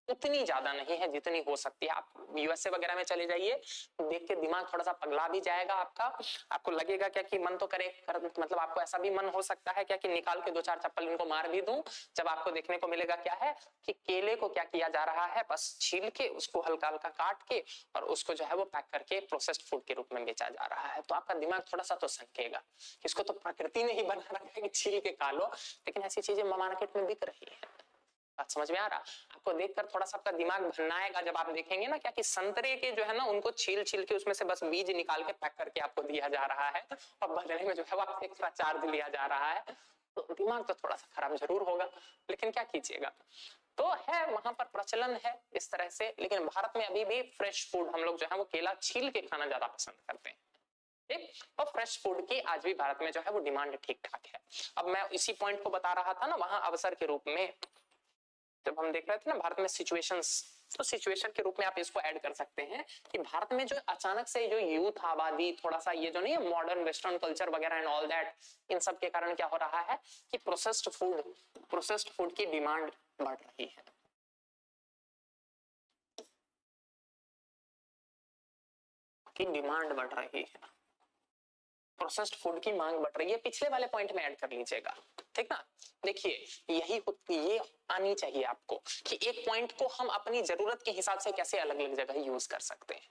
उतनी ज्यादा नहीं है जितनी हो सकती है। आप यूएसए वगैरह में चले जाइए, देख के दिमाग थोड़ा सा पगला भी जाएगा आपका। आपको लगेगा क्या कि मन तो मतलब आपको ऐसा भी मन हो सकता है क्या कि निकाल के 2-4 चप्पल इनको मार भी दूं, जब आपको देखने को मिलेगा क्या है कि केले को क्या किया जा रहा है, बस छील के उसको हल्का हल्का काट के और उसको जो है वो पैक करके प्रोसेस्ड फूड के रूप में बेचा जा रहा है। तो आपका दिमाग थोड़ा सा तो सनकेगा, इसको तो प्रकृति ने ही बना रखा है कि छील के खा लो, लेकिन ऐसी चीजें मार्केट में बिक रही है। बात समझ में आ रहा? आपको देखकर थोड़ा सा आपका दिमाग भन्नाएगा जब आप देखेंगे ना क्या कि संतरे के जो है ना उनको छील छील के उसमें से बस बीज निकाल के पैक करके आपको दिया जा रहा है और बदले में जो है आपसे एक्स्ट्रा चार्ज लिया जा रहा है। तो दिमाग तो थोड़ा सा खराब जरूर होगा, लेकिन क्या कीजिएगा। तो है वहां पर प्रचलन है इस तरह से, लेकिन भारत में अभी भी फ्रेश फूड हम लोग जो है वो केला छील के खाना ज्यादा पसंद करते हैं। ठीक, और फ्रेश फूड की आज भी भारत में जो है वो डिमांड ठीक ठाक है। अब मैं इसी पॉइंट को बता रहा था ना, वहां अवसर के रूप में जब हम देख रहे थे ना भारत में सिचुएशंस, तो सिचुएशन के रूप में आप इसको ऐड कर सकते हैं कि भारत में जो अचानक से जो यूथ आबादी थोड़ा सा ये जो नहीं है मॉडर्न वेस्टर्न कल्चर वगैरह एंड ऑल दैट, इन सब के कारण क्या हो रहा है कि प्रोसेस्ड फूड की डिमांड बढ़ रही है। की डिमांड बढ़ रही है, प्रोसेस्ड फूड की मांग बढ़ रही है। पिछले वाले पॉइंट में ऐड कर लीजिएगा, ठीक ना। देखिए ये आनी चाहिए आपको कि एक पॉइंट को हम अपनी जरूरत के हिसाब से कैसे अलग अलग जगह यूज कर सकते हैं।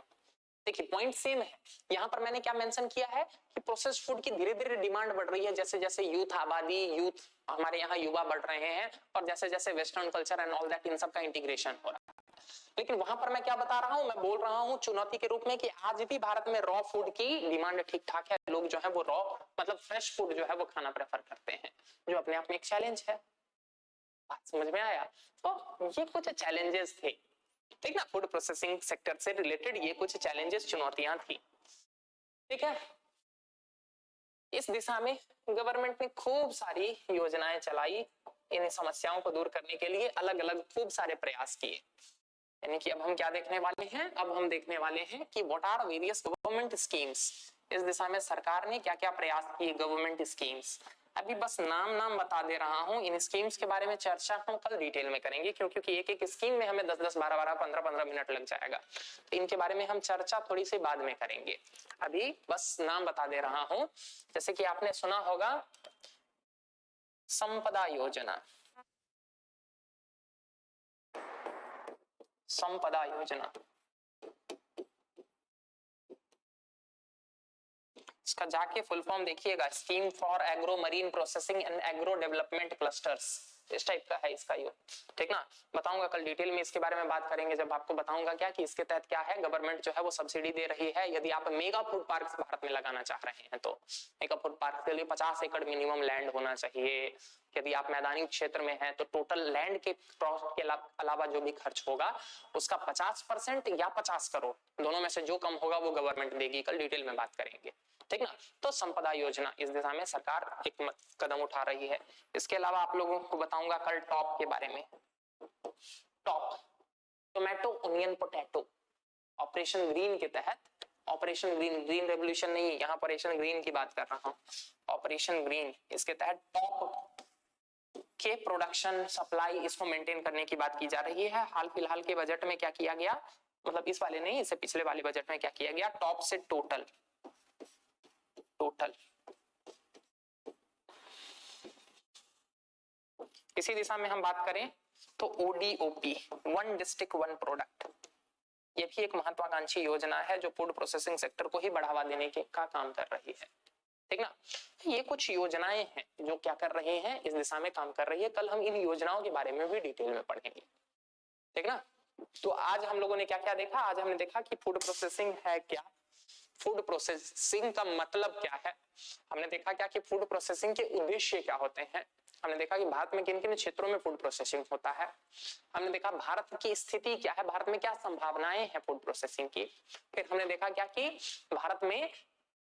देखिए पॉइंट सेम है, यहाँ पर मैंने क्या मेंशन किया है कि प्रोसेस्ड फूड की धीरे धीरे डिमांड बढ़ रही है जैसे जैसे यूथ आबादी, यूथ हमारे यहाँ युवा बढ़ रहे हैं और जैसे जैसे western culture and all that in सब का इंटीग्रेशन हो रहा है। लेकिन वहां पर मैं क्या बता रहा हूं, मैं बोल रहा हूं चुनौती के रूप में कि आज भी भारत में रॉ फूड की डिमांड ठीक ठाक है। लोग जो है वो रॉ मतलब फ्रेश फूड जो है वो खाना प्रेफर करते हैं, जो अपने आप में एक चैलेंज है। बात समझ में आया? तो ये कुछ चैलेंजेस थे, ठीक ना, फूड प्रोसेसिंग सेक्टर से रिलेटेड ये कुछ चैलेंजेस चुनौतियां थी, ठीक है। इस दिशा में गवर्नमेंट ने खूब सारी योजनाएं चलाई, इन समस्याओं को दूर करने के लिए अलग अलग खूब सारे प्रयास किए। यानी कि अब हम क्या देखने वाले हैं, अब हम देखने वाले हैं कि what are various government schemes. इस दिशा में सरकार ने क्या क्या प्रयास किए, गवर्नमेंट स्कीम्स। अभी बस नाम बता दे रहा हूं, इन स्कीम्स के बारे में चर्चा हम कल डिटेल में करेंगे क्योंकि एक एक स्कीम में हमें 10-10, 12-12, 15-15 मिनट लग जाएगा, तो इनके बारे में हम चर्चा थोड़ी सी बाद में करेंगे। अभी बस नाम बता दे रहा हूं, जैसे कि आपने सुना होगा संपदा योजना, संपदा योजना, इसका जाके फुल फॉर्म देखिएगा, scheme for agro marine processing and agro development clusters, इस टाइप का है इसका ये, ठीक ना। बताऊंगा कल डिटेल में इसके बारे में बात करेंगे, जब आपको बताऊंगा क्या कि इसके तहत क्या है, गवर्नमेंट जो है वो सब्सिडी दे रही है यदि आप मेगा फूड पार्क भारत में लगाना चाह रहे हैं तो। मेगा फूड पार्क के लिए 50 एकड़ मिनिमम लैंड होना चाहिए। यदि आप मैदानी क्षेत्र में हैं तो टोटल लैंड के कॉस्ट के अलावा जो भी खर्च होगा उसका 50% या 50 करोड़ दोनों में से जो कम होगा वो गवर्नमेंट देगी, कल डिटेल में बात करेंगे, ठीक ना। तो संपदा योजना, इस दिशा में सरकार एक कदम उठा रही है। इसके अलावा आप लोगों को बताऊंगा कल टॉप के बारे में, top tomato onion potato, operation green के तहत, ऑपरेशन ग्रीन, ग्रीन रेवोल्यूशन नहीं, यहाँ ऑपरेशन ग्रीन की बात कर रहा हूँ, ऑपरेशन ग्रीन, इसके तहत टॉप के प्रोडक्शन सप्लाई इसको मेंटेन करने की बात की जा रही है। हाल फिलहाल के बजट में क्या किया गया, मतलब इस वाले नहीं, इससे पिछले वाले बजट में क्या किया गया, टॉप से टोटल इसी दिशा में हम बात करें तो ODOP, one district one product, ये भी एक महत्वाकांक्षी योजना है जो फूड प्रोसेसिंग सेक्टर को ही बढ़ावा देने के का काम कर रही है, ठीक ना। ये कुछ योजनाएं हैं जो क्या कर रहे हैं, इस दिशा में काम कर रही है। कल हम इन योजनाओं के बारे में भी डिटेल में पढ़ेंगे, ठीक ना। तो आज हम लोगों ने क्या क्या देखा, आज हमने देखा कि फूड प्रोसेसिंग है क्या, फूड प्रोसेसिंग का मतलब क्या है, हमने देखा क्या कि फूड प्रोसेसिंग के उद्देश्य क्या होते हैं, हमने देखा कि भारत में किन किन क्षेत्रों में फूड प्रोसेसिंग होता है, हमने देखा भारत की स्थिति क्या है, भारत में क्या संभावनाएं हैं फूड प्रोसेसिंग की, फिर हमने देखा क्या कि भारत में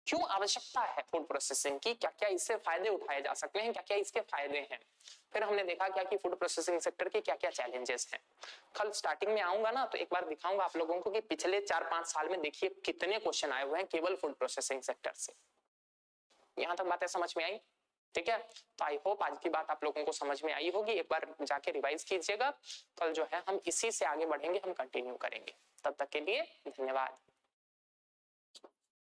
क्यों आवश्यकता है फूड प्रोसेसिंग की, क्या क्या इससे फायदे उठाए जा सकते हैं, क्या क्या इसके फायदे हैं, फिर हमने देखा क्या कि फूड प्रोसेसिंग सेक्टर के क्या क्या चैलेंजेस हैं। कल स्टार्टिंग में आऊंगा ना तो एक बार दिखाऊंगा आप लोगों को कि पिछले 4-5 साल में देखिए कितने क्वेश्चन आए हुए हैं केवल फूड प्रोसेसिंग सेक्टर से। यहां तक बातें समझ में आई? ठीक है, तो आई होप आज की बात आप लोगों को समझ में आई होगी। एक बार जाके रिवाइज कीजिएगा। कल जो है हम इसी से आगे बढ़ेंगे, हम कंटिन्यू करेंगे। तब तक के लिए धन्यवाद।